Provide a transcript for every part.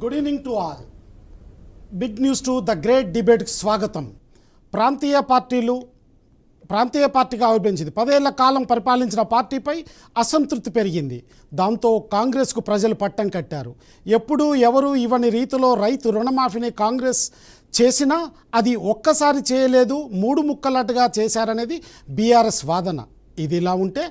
Good evening to all. Big news to the great డిబేట్కి స్వాగతం. ప్రాంతీయ పార్టీగా ఆవిర్భవించింది. 10 ఏళ్ల కాలం పరిపాలించిన పార్టీపై అసంతృప్తి పెరిగింది. దాంతో కాంగ్రెస్కు ప్రజలు పట్టం కట్టారు. ఎప్పుడూ ఎవరు ఇవ్వని రీతిలో రైతు రుణమాఫీని కాంగ్రెస్ చేసినా అది ఒక్కసారి చేయలేదు, 3 ముక్కలాటగా చేశారనేది బీఆర్ఎస్ వాదన. ఇది ఇలా ఉంటే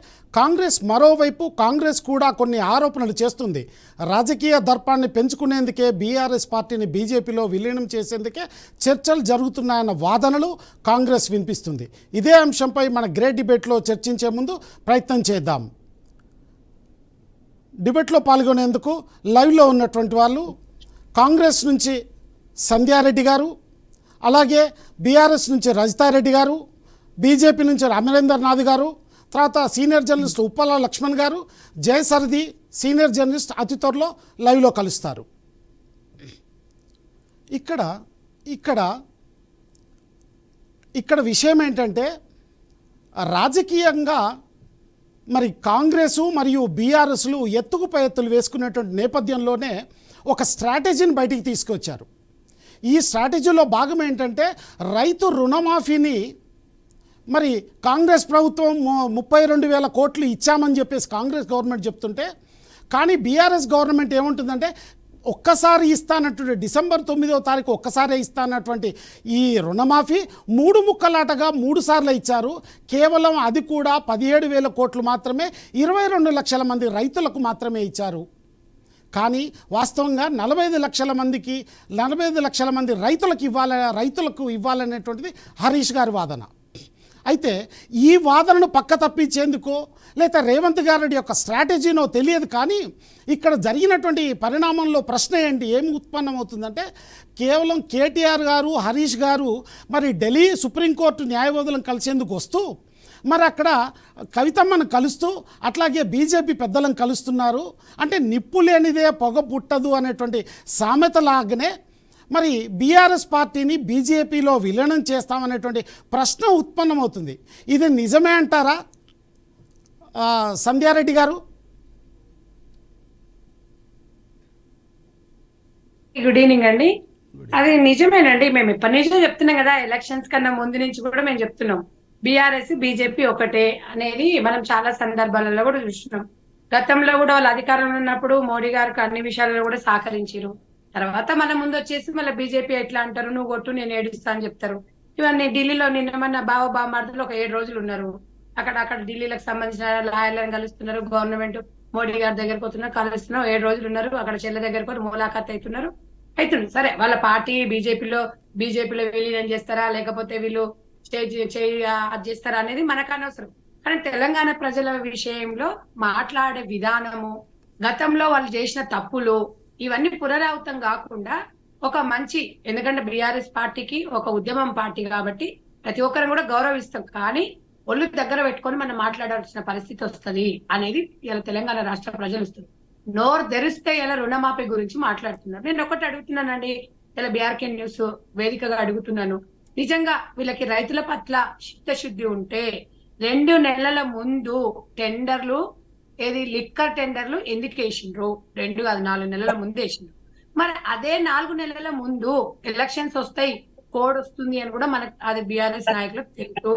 మరోవైపు కాంగ్రెస్ కూడా కొన్ని ఆరోపణలు చేస్తుంది. రాజకీయ దర్పాన్ని పెంచుకునేందుకే బీఆర్ఎస్ పార్టీని బీజేపీలో విలీనం చేసేందుకే చర్చలు జరుగుతున్నాయన్న వాదనలు కాంగ్రెస్ వినిపిస్తుంది. ఇదే అంశంపై మన గ్రేట్ డిబేట్లో చర్చించే ముందు ప్రయత్నం చేద్దాం. డిబేట్లో పాల్గొనేందుకు లైవ్లో ఉన్నటువంటి వాళ్ళు కాంగ్రెస్ నుంచి సంధ్యారెడ్డి గారు, అలాగే బీఆర్ఎస్ నుంచి రజితారెడ్డి గారు, బీజేపీ నుంచి అమరేందర్నాథ్ గారు, తర్వాత సీనియర్ జర్నలిస్ట్ ఉప్పల లక్ష్మణ్ గారు, జయసరది సీనియర్ జర్నలిస్ట్ అతి త్వరలో లైవ్లో కలుస్తారు. ఇక్కడ విషయం ఏంటంటే, రాజకీయంగా మరి కాంగ్రెసు మరియు బీఆర్ఎస్లు ఎత్తుకుపై ఎత్తులు వేసుకునేటువంటి నేపథ్యంలోనే ఒక స్ట్రాటజీని బయటికి తీసుకొచ్చారు. ఈ స్ట్రాటజీలో భాగం ఏంటంటే, రైతు రుణమాఫీని మరి కాంగ్రెస్ ప్రభుత్వం 32,000 కోట్లు ఇచ్చామని చెప్పేసి కాంగ్రెస్ గవర్నమెంట్ చెప్తుంటే, కానీ బీఆర్ఎస్ గవర్నమెంట్ ఏముంటుందంటే, ఒక్కసారి ఇస్తానటువంటి డిసెంబర్ 9వ తారీఖు ఒక్కసారే ఇస్తానటువంటి ఈ రుణమాఫీ 3 ముక్కలాటగా 3 సార్లు ఇచ్చారు. కేవలం అది కూడా 17,000 కోట్లు మాత్రమే 22 లక్షల మంది రైతులకు మాత్రమే ఇచ్చారు. కానీ వాస్తవంగా 45 లక్షల మంది రైతులకు ఇవ్వాలనేటువంటిది హరీష్ గారి వాదన. అయితే ఈ వాదనను పక్క తప్పించేందుకో లేదా రేవంత్ గారి యొక్క స్ట్రాటజీనో తెలియదు. కానీ ఇక్కడ జరిగినటువంటి పరిణామంలో ప్రశ్న ఏం ఉత్పన్నమవుతుందంటే, కేవలం కేటీఆర్ గారు, హరీష్ గారు మరి ఢిల్లీ సుప్రీంకోర్టు న్యాయవాదులను కలిసేందుకు వస్తూ, మరి అక్కడ కవితమ్మను కలుస్తూ, అట్లాగే బీజేపీ పెద్దలను కలుస్తున్నారు. అంటే నిప్పు లేనిదే పొగ పుట్టదు అనేటువంటి సామెతలాగానే మరి బీఆర్ఎస్ పార్టీని బీజేపీలో విలీనం చేస్తామనేటువంటి ప్రశ్న ఉత్పన్నమవుతుంది. ఇది నిజమే అంటారా సంధ్యారెడ్డి గారు? గుడ్ ఈవినింగ్ అండి. అది నిజమేనండి. మేము ఇప్పటి నుంచో చెప్తున్నాం కదా, ఎలక్షన్స్ కన్నా ముందు నుంచి కూడా మేము చెప్తున్నాం బీఆర్ఎస్ బీజేపీ ఒకటే అనేది మనం చాలా సందర్భాలలో కూడా చూస్తున్నాం. గతంలో కూడా వాళ్ళు అధికారంలో ఉన్నప్పుడు మోడీ గారికి అన్ని విషయాలలో కూడా సహకరించారు. తర్వాత మన ముందు వచ్చేసి మళ్ళీ బీజేపీ ఎట్లా అంటారు, నువ్వు కొట్టు నేను ఏడుస్తా అని చెప్తారు. ఇవన్నీ ఢిల్లీలో నిన్న బావమార్దులు ఒక 7 రోజులు ఉన్నారు. అక్కడ ఢిల్లీలకు సంబంధించిన లాయర్లను కలుస్తున్నారు, గవర్నమెంట్ మోడీ గారి దగ్గరకు వస్తున్నారు, కలుస్తున్నారు. 7 రోజులు ఉన్నారు. అక్కడ చెల్లె దగ్గరకు ములాఖాత్ అవుతున్నారు. సరే, వాళ్ళ పార్టీ బీజేపీలో విలీనం చేస్తారా లేకపోతే వీళ్ళు అది చేస్తారా అనేది మనకు అనవసరం. కానీ తెలంగాణ ప్రజల విషయంలో మాట్లాడే విధానము, గతంలో వాళ్ళు చేసిన తప్పులు, ఇవన్నీ పునరావృతం కాకుండా ఒక మంచి, ఎందుకంటే బీఆర్ఎస్ పార్టీకి ఒక ఉద్యమం పార్టీ కాబట్టి ప్రతి ఒక్కరిని కూడా గౌరవిస్తాం. కానీ ఒళ్ళు దగ్గర పెట్టుకొని మనం మాట్లాడాల్సిన పరిస్థితి వస్తుంది అనేది ఇలా తెలంగాణ రాష్ట్ర ప్రజలు ఇస్తారు. నోరు తెరిస్తే ఇలా రుణమాఫీ గురించి మాట్లాడుతున్నారు. నేను ఒకటి అడుగుతున్నానండి, ఇలా బీఆర్కే న్యూస్ వేదికగా అడుగుతున్నాను. నిజంగా వీళ్ళకి రైతుల పట్ల చిత్తశుద్ధి ఉంటే 2 నెలల ముందు టెండర్లు, లిక్కర్ టెండర్లు ఎందుకు వేసిండ్రు? 2 కాదు 4 నెలల ముందు వేసిండ్రు. మరి అదే 4 నెలల ముందు ఎలక్షన్స్ వస్తాయి, కోడ్ వస్తుంది అని కూడా మనకు అది బీఆర్ఎస్ నాయకులకు తెలుసు.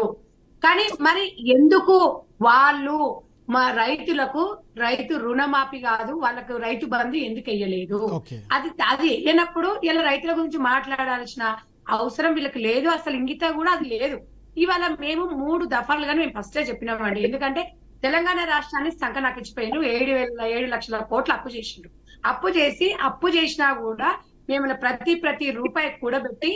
కానీ మరి ఎందుకు వాళ్ళు మా రైతులకు రైతు రుణమాఫీ కాదు, వాళ్ళకు రైతు బంధు ఎందుకు వేయలేదు? అది వేయనప్పుడు ఇలా రైతుల గురించి మాట్లాడాల్సిన అవసరం వీళ్ళకి లేదు. అసలు ఇంగిత కూడా అది లేదు. ఇవాళ మేము 3 దఫాలుగానే మేము ఫస్టే చెప్పినామండి. ఎందుకంటే తెలంగాణ రాష్ట్రాన్ని సంకనాకించిపోయిండ్రు. 7 లక్షల కోట్లు అప్పు చేసినా కూడా మేము ప్రతి రూపాయి కూడబెట్టి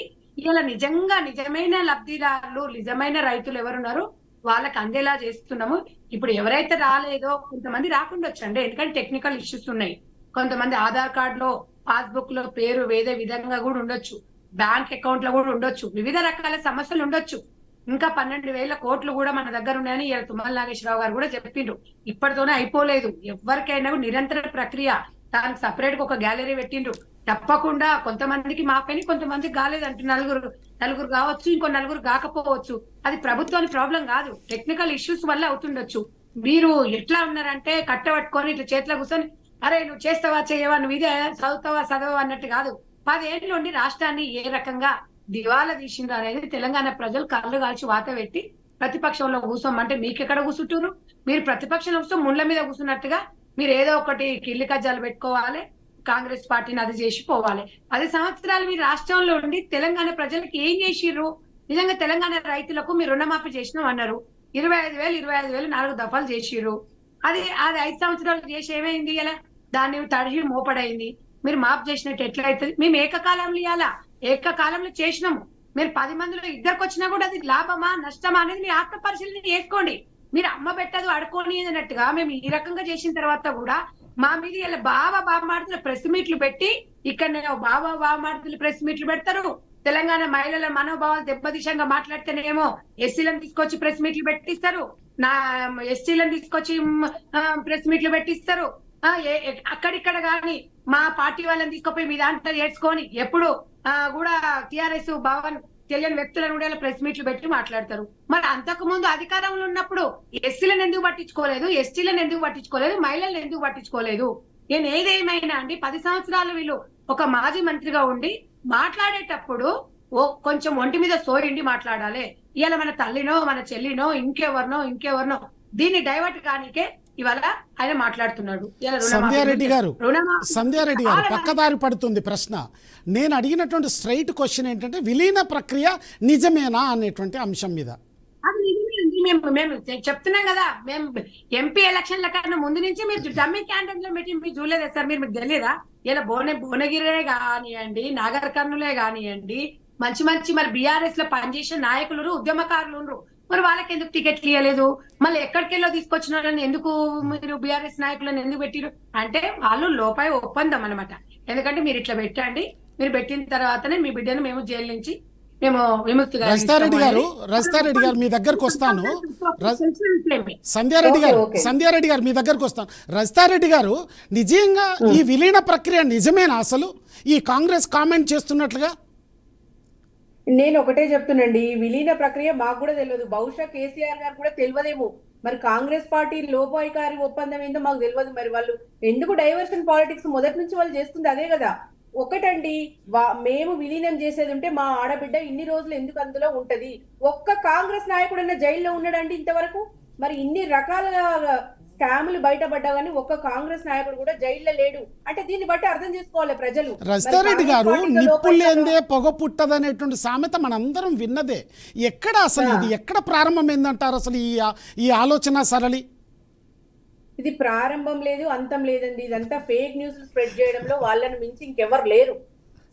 ఇలా నిజమైన లబ్ధిదారులు, నిజమైన రైతులు ఎవరున్నారు వాళ్ళకి అందేలా చేస్తున్నాము. ఇప్పుడు ఎవరైతే రాలేదో కొంతమంది రాకుండా వచ్చండి, ఎందుకంటే టెక్నికల్ ఇష్యూస్ ఉన్నాయి. కొంతమంది ఆధార్ కార్డులో పాస్బుక్ లో పేరు వేరే విధంగా కూడా ఉండొచ్చు, బ్యాంక్ అకౌంట్ లో కూడా ఉండొచ్చు, వివిధ రకాల సమస్యలు ఉండొచ్చు. ఇంకా 12,000 కోట్లు కూడా మన దగ్గర ఉన్నాయని తుమ్మల నాగేశ్వరరావు గారు కూడా చెప్పిండ్రు. ఇప్పటితోనే అయిపోలేదు, ఎవరికైనా నిరంతర ప్రక్రియ. దానికి సపరేట్ గా ఒక గ్యాలరీ పెట్టిండ్రు. తప్పకుండా కొంతమందికి మాపైన కొంతమందికి కాలేదంటూ నలుగురు కావచ్చు, ఇంకో 4 కాకపోవచ్చు. అది ప్రభుత్వానికి ప్రాబ్లం కాదు, టెక్నికల్ ఇష్యూస్ వల్ల అవుతుండొచ్చు. మీరు ఎట్లా ఉన్నారంటే కట్టబట్టుకొని ఇట్లా చేతిలో కూర్చొని అరే నువ్వు చేస్తావా చేయవా, నువ్వు ఇదే చదువుతావా చదవా అన్నట్టు కాదు. 10 ఏళ్ళ నుండి రాష్ట్రాన్ని ఏ రకంగా దివాలా తీసిండ్రు అనేది తెలంగాణ ప్రజలు కళ్ళు కాల్చి వాత పెట్టి ప్రతిపక్షంలో కూర్చోమంటే మీకెక్కడ కూర్చుంటారు? మీరు ప్రతిపక్షంలో కూర్చో ముళ్ళ మీద కూర్చున్నట్టుగా మీరు ఏదో ఒకటి కిల్లి కజ్జాలు పెట్టుకోవాలి, కాంగ్రెస్ పార్టీని అది చేసి పోవాలి. 10 సంవత్సరాలు మీరు రాష్ట్రంలో ఉండి తెలంగాణ ప్రజలకు ఏం చేసిర్రు? నిజంగా తెలంగాణ రైతులకు మీరు రుణమాఫీ చేసినాం అన్నారు. 25,000 4 దఫాలు చేసిర్రు. అది 5 సంవత్సరాలు చేసి ఏమైంది? ఇలా దాన్ని తడిసి మోపడైంది. మీరు మాఫ్ చేసినట్టు ఎట్లయితుంది? మేము ఏకకాలంలో ఇవ్వాలా, ఏకకాలంలో చేసినాము. మీరు 10 మందిలో ఇద్దరికి వచ్చినా కూడా అది లాభమా నష్టమా అనేది మీరు ఆత్మ పరిశీలన చేసుకోండి. మీరు అమ్మ పెట్టదు అడుకోని అన్నట్టుగా మేము ఈ రకంగా చేసిన తర్వాత కూడా మా మీద ఇలా బాబా మాడుతున్న ప్రెస్ మీట్లు పెట్టి ఇక్కడ బాబా మాడుతున్న ప్రెస్ మీట్లు పెడతారు. తెలంగాణ మహిళల మనోభావాలు దెబ్బతీశంగా మాట్లాడితేనేమో ఎస్సీలను తీసుకొచ్చి ప్రెస్ మీట్లు పెట్టిస్తారు, నా ఎస్టీలను తీసుకొచ్చి ప్రెస్ మీట్లు పెట్టిస్తారు. అక్కడిక్కడ గాని మా పార్టీ వాళ్ళని తీసుకుపోయి మీ దాంట్లో చేర్చుకొని ఎప్పుడు కూడా టిఆర్ఎస్ భవన్ తెలియని వ్యక్తులను కూడా ప్రెస్ మీట్లు పెట్టి మాట్లాడతారు. మరి అంతకు ముందు అధికారంలో ఉన్నప్పుడు ఎస్సీలను ఎందుకు పట్టించుకోలేదు, ఎస్టీలను ఎందుకు పట్టించుకోలేదు, మహిళలను ఎందుకు పట్టించుకోలేదు? నేను ఏదేమైనా అండి 10 సంవత్సరాలు వీళ్ళు ఒక మాజీ మంత్రిగా ఉండి మాట్లాడేటప్పుడు కొంచెం ఒంటి మీద సోయిండి మాట్లాడాలి. ఇవాళ మన తల్లినో మన చెల్లినో ఇంకెవరినో దీన్ని డైవర్ట్ కానికే ఇవాళ ఆయన మాట్లాడుతున్నాడు. సంధ్యారెడ్డి గారు పక్కదారి పడుతుంది ప్రశ్న. నేను అడిగినటువంటి స్ట్రైట్ క్వశ్చన్ ఏంటంటే విలీన ప్రక్రియ నిజమేనా అనేటువంటి అంశం మీద. అది నిజమేనండి. మేము చెప్తున్నాం కదా, మేము ఎంపీ ఎలక్షన్ల కన్నా ముందు నుంచి మీరు డమ్మీ క్యాండిడేట్ లో పెట్టి మీరు చూడలేదు సార్, మీకు తెలియదా? ఇలా భువనగిరే కానివ్వండి, నాగర్ కర్నూలే కానివ్వండి, మంచి మరి బీఆర్ఎస్ లో పనిచేసిన నాయకులు ఉద్యమకారులు మరి వాళ్ళకి ఎందుకు టికెట్లు ఇవ్వలేదు? మళ్ళీ ఎక్కడికెళ్ళో తీసుకొచ్చిన వాళ్ళని ఎందుకు మీరు బీఆర్ఎస్ నాయకులను ఎందుకు పెట్టిరు అంటే వాళ్ళు లోపాయి ఒప్పందం అనమాట. ఎందుకంటే మీరు ఇట్లా పెట్టండి, మీరు పెట్టిన తర్వాతనే మీ బిడ్డను మేము జైలు నుంచి మేము విముక్తిగా. రజితారెడ్డి గారు మీ దగ్గరకు వస్తాను. సంధ్యారెడ్డి గారు మీ దగ్గరకు వస్తాను. రజితారెడ్డి గారు నిజంగా ఈ విలీన ప్రక్రియ నిజమేనా అసలు ఈ కాంగ్రెస్ కామెంట్ చేస్తున్నట్లుగా? నేను ఒకటే చెప్తున్నాండి, ఈ విలీన ప్రక్రియ మాకు కూడా తెలియదు. బహుశా కేసీఆర్ గారు కూడా తెలియదేమో. మరి కాంగ్రెస్ పార్టీ లోపాయికారి ఒప్పందం ఏందో మాకు తెలియదు. మరి వాళ్ళు ఎందుకు డైవర్షన్ పాలిటిక్స్ మొదటి నుంచి వాళ్ళు చేస్తుంది అదే కదా. ఒకటండి, మేము విలీనం చేసేది ఉంటే మా ఆడబిడ్డ ఇన్ని రోజులు ఎందుకు అందులో ఉంటది? ఒక్క కాంగ్రెస్ నాయకుడన్నా జైల్లో ఉన్నాడండి ఇంతవరకు? మరి ఇన్ని రకాల స్కాములు బయటపడ్డా కానీ ఒక్క కాంగ్రెస్ నాయకుడు కూడా జైల్లో లేడు అంటే దీన్ని బట్టి అర్థం చేసుకోవాలి ప్రజలు. రజితారెడ్డి గారు నిప్పులేందే పొగ పుట్టదనేటువంటి సామెత మనందరం విన్నదే. ఎక్కడ అసలు ఇది ఎక్కడ ప్రారంభమైందంటారు అసలు ఈ ఆలోచన సరళి? ఇది ప్రారంభం లేదు, అంతం లేదండి. ఇదంతా ఫేక్ న్యూస్ స్ప్రెడ్ చేయడంలో వాళ్ళని మించి ఇంకెవరు లేరు.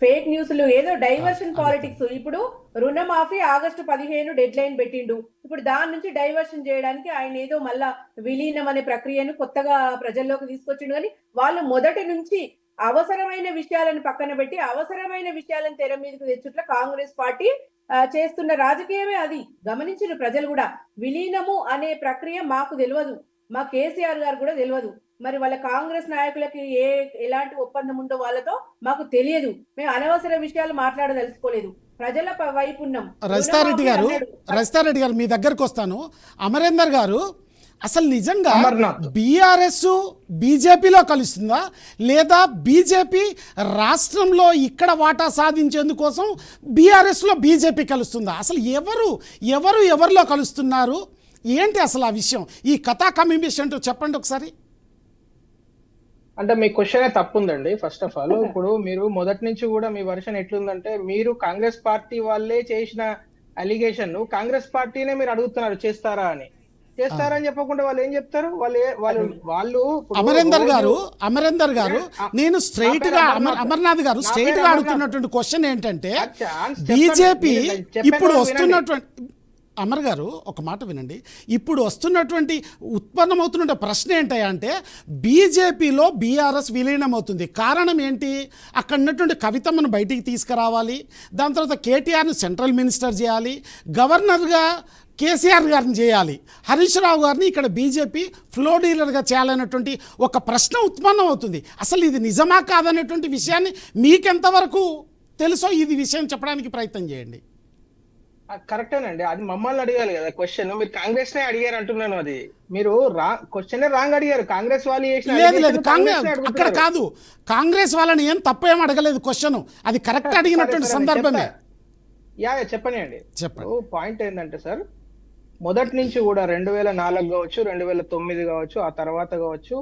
ఫేక్ న్యూస్లు ఏదో డైవర్షన్ పాలిటిక్స్. ఇప్పుడు రుణమాఫీ ఆగస్టు 15 డెడ్ లైన్ పెట్టిండు. ఇప్పుడు దాని నుంచి డైవర్షన్ చేయడానికి ఆయన ఏదో మళ్ళా విలీనం అనే ప్రక్రియను కొత్తగా ప్రజల్లోకి తీసుకొచ్చిండు. కానీ వాళ్ళు మొదటి నుంచి అవసరమైన విషయాలను పక్కన పెట్టి అవసరమైన విషయాలను తెర మీదకు తెచ్చుట్ల కాంగ్రెస్ పార్టీ చేస్తున్న రాజకీయమే అది. గమనించిన ప్రజలు కూడా విలీనము అనే ప్రక్రియ మాకు తెలియదు, మా కేసీఆర్ గారు కూడా తెలియదు. మరి వాళ్ళ కాంగ్రెస్ నాయకులకి ఎలాంటి ఒప్పందం ఉందో వాళ్ళతో మాకు తెలియదు. మేము అనవసర విషయాలు మాట్లాడదలుచుకోలేదు, ప్రజల వైపు ఉన్నాం. రజితారెడ్డి గారు మీ దగ్గరకు వస్తాను. అమరేందర్ గారు, అసలు నిజంగా బీఆర్ఎస్ బీజేపీలో కలుస్తుందా లేదా బీజేపీ రాష్ట్రంలో ఇక్కడ వాటా సాధించేందుకోసం బీఆర్ఎస్లో బీజేపీ కలుస్తుందా? అసలు ఎవరిలో కలుస్తున్నారు ఏంటి అసలు ఆ విషయం? ఈ కథా కమిషన్ ఏంటో చెప్పండి ఒకసారి. అంటే మీ క్వశ్చనే తప్పుందండి. ఫస్ట్ ఆఫ్ ఆల్ ఇప్పుడు మీరు మొదటి నుంచి కూడా మీ వర్షన్ ఎట్లుందంటే మీరు కాంగ్రెస్ పార్టీ వాళ్ళే చేసిన అలిగేషన్ కాంగ్రెస్ పార్టీనే మీరు అడుగుతున్నారు చేస్తారని చెప్పకుండా వాళ్ళు ఏం చెప్తారు? వాళ్ళు అమరేందర్ గారు నేను స్ట్రైట్ గా అమర్నాథ్ గారు స్ట్రైట్ గా అడుగుతున్నటువంటి క్వశ్చన్ ఏంటంటే బీజేపీ ఇప్పుడు వస్తున్నటువంటి అమర్ గారు ఒక మాట వినండి. ఇప్పుడు వస్తున్నటువంటి ఉత్పన్నమవుతున్న ప్రశ్న ఏంటంటే బీజేపీలో బీఆర్ఎస్ విలీనం అవుతుంది. కారణం ఏంటి? అక్కడ ఉన్నటువంటి కవితమ్మను బయటికి తీసుకురావాలి, దాని తర్వాత కేటీఆర్ని సెంట్రల్ మినిస్టర్ చేయాలి, గవర్నర్గా కేసీఆర్ గారిని చేయాలి, హరీష్ రావు గారిని ఇక్కడ బీజేపీ ఫ్లో డీలర్గా చేయాలనేటువంటి ఒక ప్రశ్న ఉత్పన్నం అవుతుంది. అసలు ఇది నిజమా కాదనేటువంటి విషయాన్ని మీకెంతవరకు తెలుసో ఇది విషయం చెప్పడానికి ప్రయత్నం చేయండి. కరెక్టేనండి, అది మమ్మల్ని అడిగాలి కదా క్వశ్చన్. మీరు కాంగ్రెస్ నే అడిగారు అంటున్నాను. అది మీరు క్వశ్చన్ రాంగ్ అడిగారు. కాంగ్రెస్ వాళ్ళు చేసిన లేదు లేదు allegation కాంగ్రెస్ నే అక్కడ అడుగుతున్నారు. కాదు, కాంగ్రెస్ వాళ్ళని ఏం తప్పేం అడగలేదు క్వశ్చన్, అది కరెక్ట్ అడిగినటువంటి సరే, సందర్భమే. యా చెప్పండి అండి. చెప్పండి. పాయింట్ ఏంటంటే సార్, మొదటి నుంచి కూడా 2004 కావచ్చు, 2009 కావచ్చు, ఆ తర్వాత కావచ్చు,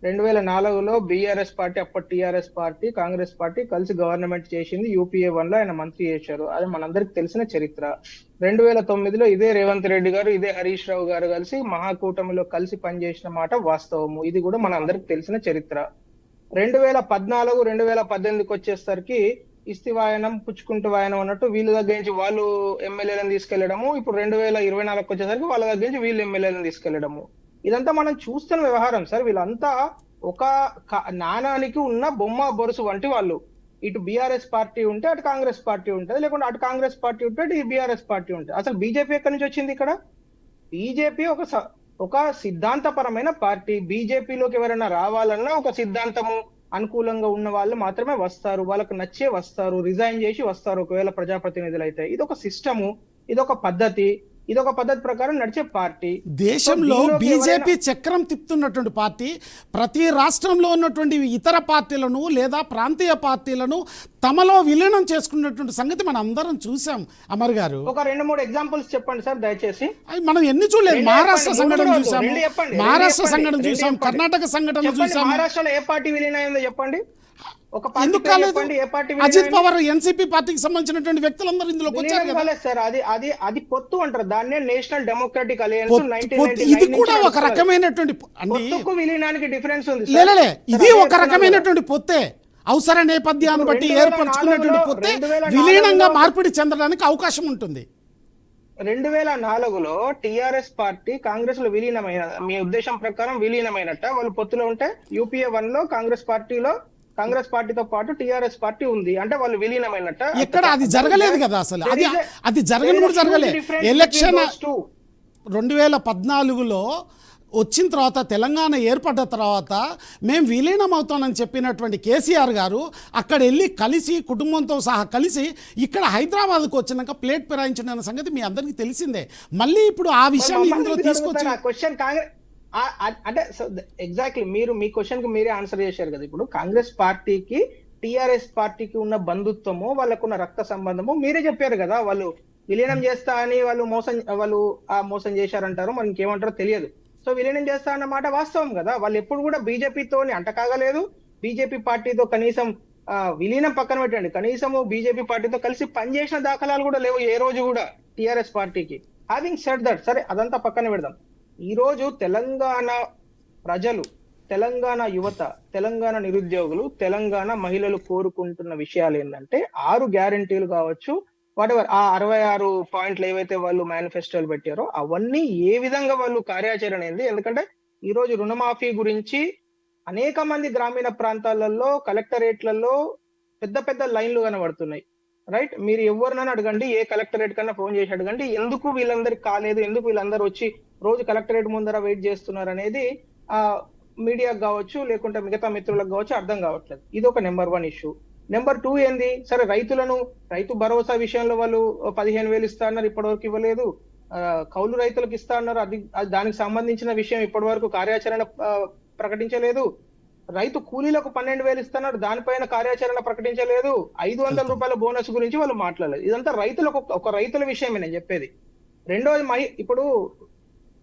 2004లో బీఆర్ఎస్ పార్టీ, అప్పటి టీఆర్ఎస్ పార్టీ, కాంగ్రెస్ పార్టీ కలిసి గవర్నమెంట్ చేసింది. యూపీఏ 1లో ఆయన మంత్రి చేశారు, అది మనందరికి తెలిసిన చరిత్ర. 2009లో ఇదే రేవంత్ రెడ్డి గారు, ఇదే హరీష్ రావు గారు కలిసి మహాకూటమిలో కలిసి పనిచేసిన మాట వాస్తవము. ఇది కూడా మన అందరికి తెలిసిన చరిత్ర. 2014, 2018కి వచ్చేసరికి ఇస్తివాయనం పుచ్చుకుంటూ వాయనం అన్నట్టు వీళ్ళ దగ్గర నుంచి వాళ్ళు ఎమ్మెల్యేలను తీసుకెళ్లడము, ఇప్పుడు 2024కి వచ్చేసరికి వాళ్ళ దగ్గర నుంచి వీళ్ళు ఎమ్మెల్యేలను తీసుకెళ్లడము. ఇదంతా మనం చూస్తున్న వ్యవహారం సార్. వీళ్ళంతా ఒక నాణానికి ఉన్న బొమ్మ బొరుసు వంటి వాళ్ళు. ఇటు బీఆర్ఎస్ పార్టీ ఉంటే అటు కాంగ్రెస్ పార్టీ ఉంటుంది, లేకుంటే అటు కాంగ్రెస్ పార్టీ ఉంటే ఇటు బీఆర్ఎస్ పార్టీ ఉంటుంది. అసలు బీజేపీ ఎక్కడి నుంచి వచ్చింది ఇక్కడ? బీజేపీ ఒక సిద్ధాంతపరమైన పార్టీ. బీజేపీలోకి ఎవరైనా రావాలన్నా ఒక సిద్ధాంతము అనుకూలంగా ఉన్న వాళ్ళు మాత్రమే వస్తారు, వాళ్ళకు నచ్చే వస్తారు, రిజైన్ చేసి వస్తారు ఒకవేళ ప్రజాప్రతినిధులు అయితే. ఇదొక సిస్టము, ఇదొక పద్ధతి ప్రకారం నడిచే పార్టీ. దేశంలో బీజేపీ చక్రం తిప్పుతున్నటువంటి పార్టీ ప్రతి రాష్ట్రంలో ఉన్నటువంటి ఇతర పార్టీలను లేదా ప్రాంతీయ పార్టీలను తమలో విలీనం చేసుకున్నటువంటి సంగతి మనం అందరం చూసాం. అమర్ గారు ఒక 2-3 ఎగ్జాంపుల్స్ చెప్పండి సార్ దయచేసి. అవి మనం ఎన్ని చూడలేదు. మహారాష్ట్ర సంఘటన చూసాము, మహారాష్ట్ర సంఘటన చూసాం, చెప్పండి. కర్ణాటక సంఘటన చెప్పండి, చూసాము. మహారాష్ట్రలో ఏ పార్టీ విలీనం అయిందో చెప్పండి. ఒక పార్టీ ఎందుకు పేరు కాలేదు? చెప్పండి, ఏ పార్టీ అజిత్ పవార్ ఎన్సీపీ పార్టీకి సంబంధించినటువంటి వ్యక్తులందరూ ఇందులోకి వచ్చారు విలీనం కదా. కాలేదు సార్. అది పొత్తు అంటారు దాన్నే, నేషనల్ డెమోక్రటిక్ అలయన్స్. ఇది కూడా ఒక రకమైనటువంటి అండి. పొత్తుకు విలీనానికి డిఫరెన్స్ ఉంది సార్. లేలే, ఇది ఒక రకమైనటువంటి పొత్తే. అవసర నేపథ్యాన్ని బట్టి ఏర్పరచుకున్నటువంటి పొత్తే విలీనంగా మార్పిడి చెందడానికి అవకాశం ఉంటుంది. 2004లో టిఆర్ఎస్ పార్టీ కాంగ్రెస్ లో విలీనమైన, మీ ఉద్దేశం ప్రకారం విలీనమైనట్ట? వాళ్ళు పొత్తులో ఉంటే యూపీఏ 1లో కాంగ్రెస్ పార్టీతో పాటు టిఆర్ఎస్ పార్టీ ఉంది అంటే వాళ్ళు విలీనమైనట్ట? ఎక్కడ అది జరగలేదు కదా అసలు. అది జరగని కూడా జరగలేదు. ఎలక్షన్ 2014లో వచ్చిన తర్వాత, తెలంగాణ ఏర్పడ్డ తర్వాత మేము విలీనం అవుతామని చెప్పినటువంటి కేసీఆర్ గారు అక్కడ వెళ్ళి కలిసి కుటుంబంతో సహా కలిసి ఇక్కడ హైదరాబాద్కు వచ్చినాక ప్లేట్ ఫిరాయించిన సంగతి మీ అందరికీ తెలిసిందే. మళ్ళీ ఇప్పుడు ఆ విషయాన్ని ఇందులో తీసుకొచ్చి క్వశ్చన్ కాంగ్రెస్ అంటే ఎగ్జాక్ట్లీ మీరు మీ క్వశ్చన్ కి మీరే ఆన్సర్ చేశారు కదా. ఇప్పుడు కాంగ్రెస్ పార్టీకి టిఆర్ఎస్ పార్టీకి ఉన్న బంధుత్వము, వాళ్ళకున్న రక్త సంబంధము మీరే చెప్పారు కదా. వాళ్ళు విలీనం చేస్తా అని వాళ్ళు మోసం చేశారంటారు, మరి ఇంకేమంటారో తెలియదు. సో విలీనం చేస్తా అన్నమాట వాస్తవం కదా. వాళ్ళు ఎప్పుడు కూడా బీజేపీతో అంటకాగలేదు, బీజేపీ పార్టీతో కనీసం విలీనం పక్కన పెట్టండి, కనీసము బీజేపీ పార్టీతో కలిసి పనిచేసిన దాఖలాలు కూడా లేవు ఏ రోజు కూడా టిఆర్ఎస్ పార్టీకి. హ్యావింగ్ సెడ్ దట్, సరే అదంతా పక్కన పెడదాం. ఈ రోజు తెలంగాణ ప్రజలు, తెలంగాణ యువత, తెలంగాణ నిరుద్యోగులు, తెలంగాణ మహిళలు కోరుకుంటున్న విషయాలు ఏంటంటే 6 గ్యారంటీలు కావచ్చు, వాటెవర్ ఆ 66 పాయింట్లు ఏవైతే వాళ్ళు మేనిఫెస్టోలు పెట్టారో అవన్నీ ఏ విధంగా వాళ్ళు కార్యాచరణ ఏంది. ఎందుకంటే ఈ రోజు రుణమాఫీ గురించి అనేక మంది గ్రామీణ ప్రాంతాలలో కలెక్టరేట్లలో పెద్ద లైన్లు కనబడుతున్నాయి. రైట్, మీరు ఎవరినైనా అడగండి, ఏ కలెక్టరేట్ కన్నా ఫోన్ చేసి అడగండి, ఎందుకు వీళ్ళందరికి కాలేదు, ఎందుకు వీళ్ళందరూ వచ్చి రోజు కలెక్టరేట్ ముందర వెయిట్ చేస్తున్నారు అనేది మీడియాకు కావచ్చు, లేకుంటే మిగతా మిత్రులకు కావచ్చు అర్థం కావట్లేదు. ఇది ఒక నెంబర్ 1 ఇష్యూ. నెంబర్ 2 ఏంది, సరే రైతు భరోసా విషయంలో వాళ్ళు 15,000 ఇస్తా అన్నారు, ఇప్పటివరకు ఇవ్వలేదు. కౌలు రైతులకు ఇస్తా అన్నారు, అది దానికి సంబంధించిన విషయం ఇప్పటి వరకు కార్యాచరణ ప్రకటించలేదు. రైతు కూలీలకు 12,000 ఇస్తున్నారు, దానిపైన కార్యాచరణ ప్రకటించలేదు. 500 రూపాయల బోనస్ గురించి వాళ్ళు మాట్లాడలేదు. ఇదంతా రైతులకు, ఒక రైతుల విషయమే నేను చెప్పేది. రెండోది, ఇప్పుడు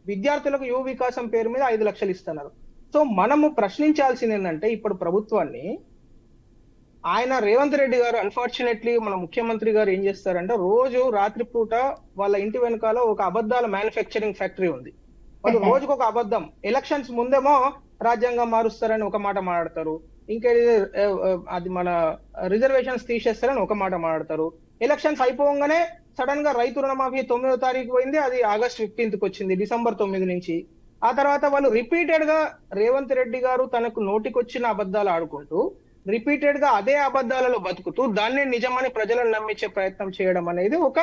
విద్యార్థులకు యువ వికాసం పేరు మీద 5 లక్షలు ఇస్తున్నారు. సో మనము ప్రశ్నించాల్సింది ఏంటంటే ఇప్పుడు ప్రభుత్వాన్ని, ఆయన రేవంత్ రెడ్డి గారు అన్ఫార్చునేట్లీ మన ముఖ్యమంత్రి గారు ఏం చేస్తారంటే రోజు రాత్రిపూట వాళ్ళ ఇంటి వెనకాల ఒక అబద్ధాల మ్యానుఫ్యాక్చరింగ్ ఫ్యాక్టరీ ఉంది. వాళ్ళు రోజుకు ఒక అబద్ధం. ఎలక్షన్స్ ముందేమో రాజ్యాంగం మారుస్తారని ఒక మాట మాట్లాడతారు, ఇంకా అది మన రిజర్వేషన్స్ తీసేస్తారని ఒక మాట మాట్లాడతారు. ఎలక్షన్స్ అయిపోగానే సడన్ గా రైతు రుణమాఫీ 9వ తారీఖు పోయింది, అది ఆగస్ట్ 15కి వచ్చింది, డిసెంబర్ 9 నుంచి. ఆ తర్వాత వాళ్ళు రిపీటెడ్ గా రేవంత్ రెడ్డి గారు తనకు నోటికొచ్చిన అబద్ధాలు ఆడుకుంటూ రిపీటెడ్ గా అదే అబద్ధాలలో బతుకుతూ దాన్ని నిజమని ప్రజలను నమ్మించే ప్రయత్నం చేయడం అనేది ఒక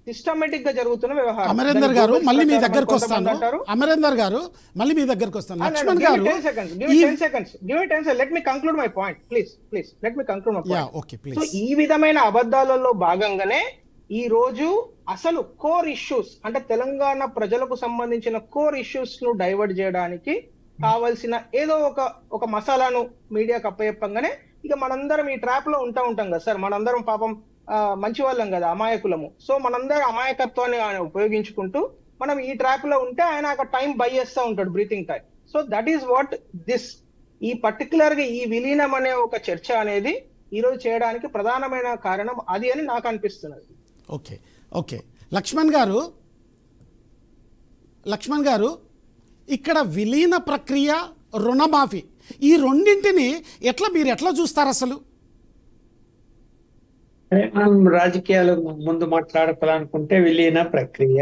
సిస్టమేటిక్ గా జరుగుతున్న వ్యవహారం. అమరేందర్ గారు మళ్ళీ మీ దగ్గరకు వస్తాను. అమరేందర్ గారు మళ్ళీ మీ దగ్గరకు వస్తాను. లక్ష్మణ్ గారు, let me conclude my point please. Let me conclude my point. Okay, so ఈ విధమైన అబద్ధాలలో భాగంగానే ఈ రోజు అసలు కోర్ ఇష్యూస్ అంటే తెలంగాణ ప్రజలకు సంబంధించిన కోర్ ఇష్యూస్ ను డైవర్ట్ చేయడానికి కావాల్సిన ఏదో ఒక మసాలాను మీడియాకు అప్పచెప్పంగానే ఇక మనందరం ఈ ట్రాప్ లో ఉంటాం కదా సార్. మనందరం పాపం మంచి వాళ్ళం కదా, అమాయకులము. సో మనందరం అమాయకత్వాన్ని ఆయన ఉపయోగించుకుంటూ మనం ఈ ట్రాప్ లో ఉంటే ఆయన ఒక టైం బై చేస్తూ ఉంటాడు, breathing time. So that is what this ఈ పర్టికులర్ గా ఈ విలీనం అనే ఒక చర్చ అనేది ఈ రోజు చేయడానికి ప్రధానమైన కారణం అది అని నాకు అనిపిస్తున్నది. ఓకే ఓకే లక్ష్మణ్ గారు ఇక్కడ విలీన ప్రక్రియ, రుణమాఫీ ఈ రెండింటిని మీరు ఎట్లా చూస్తారు అసలు? మనం రాజకీయాలు ముందు మాట్లాడుకోవాలనుకుంటే విలీన ప్రక్రియ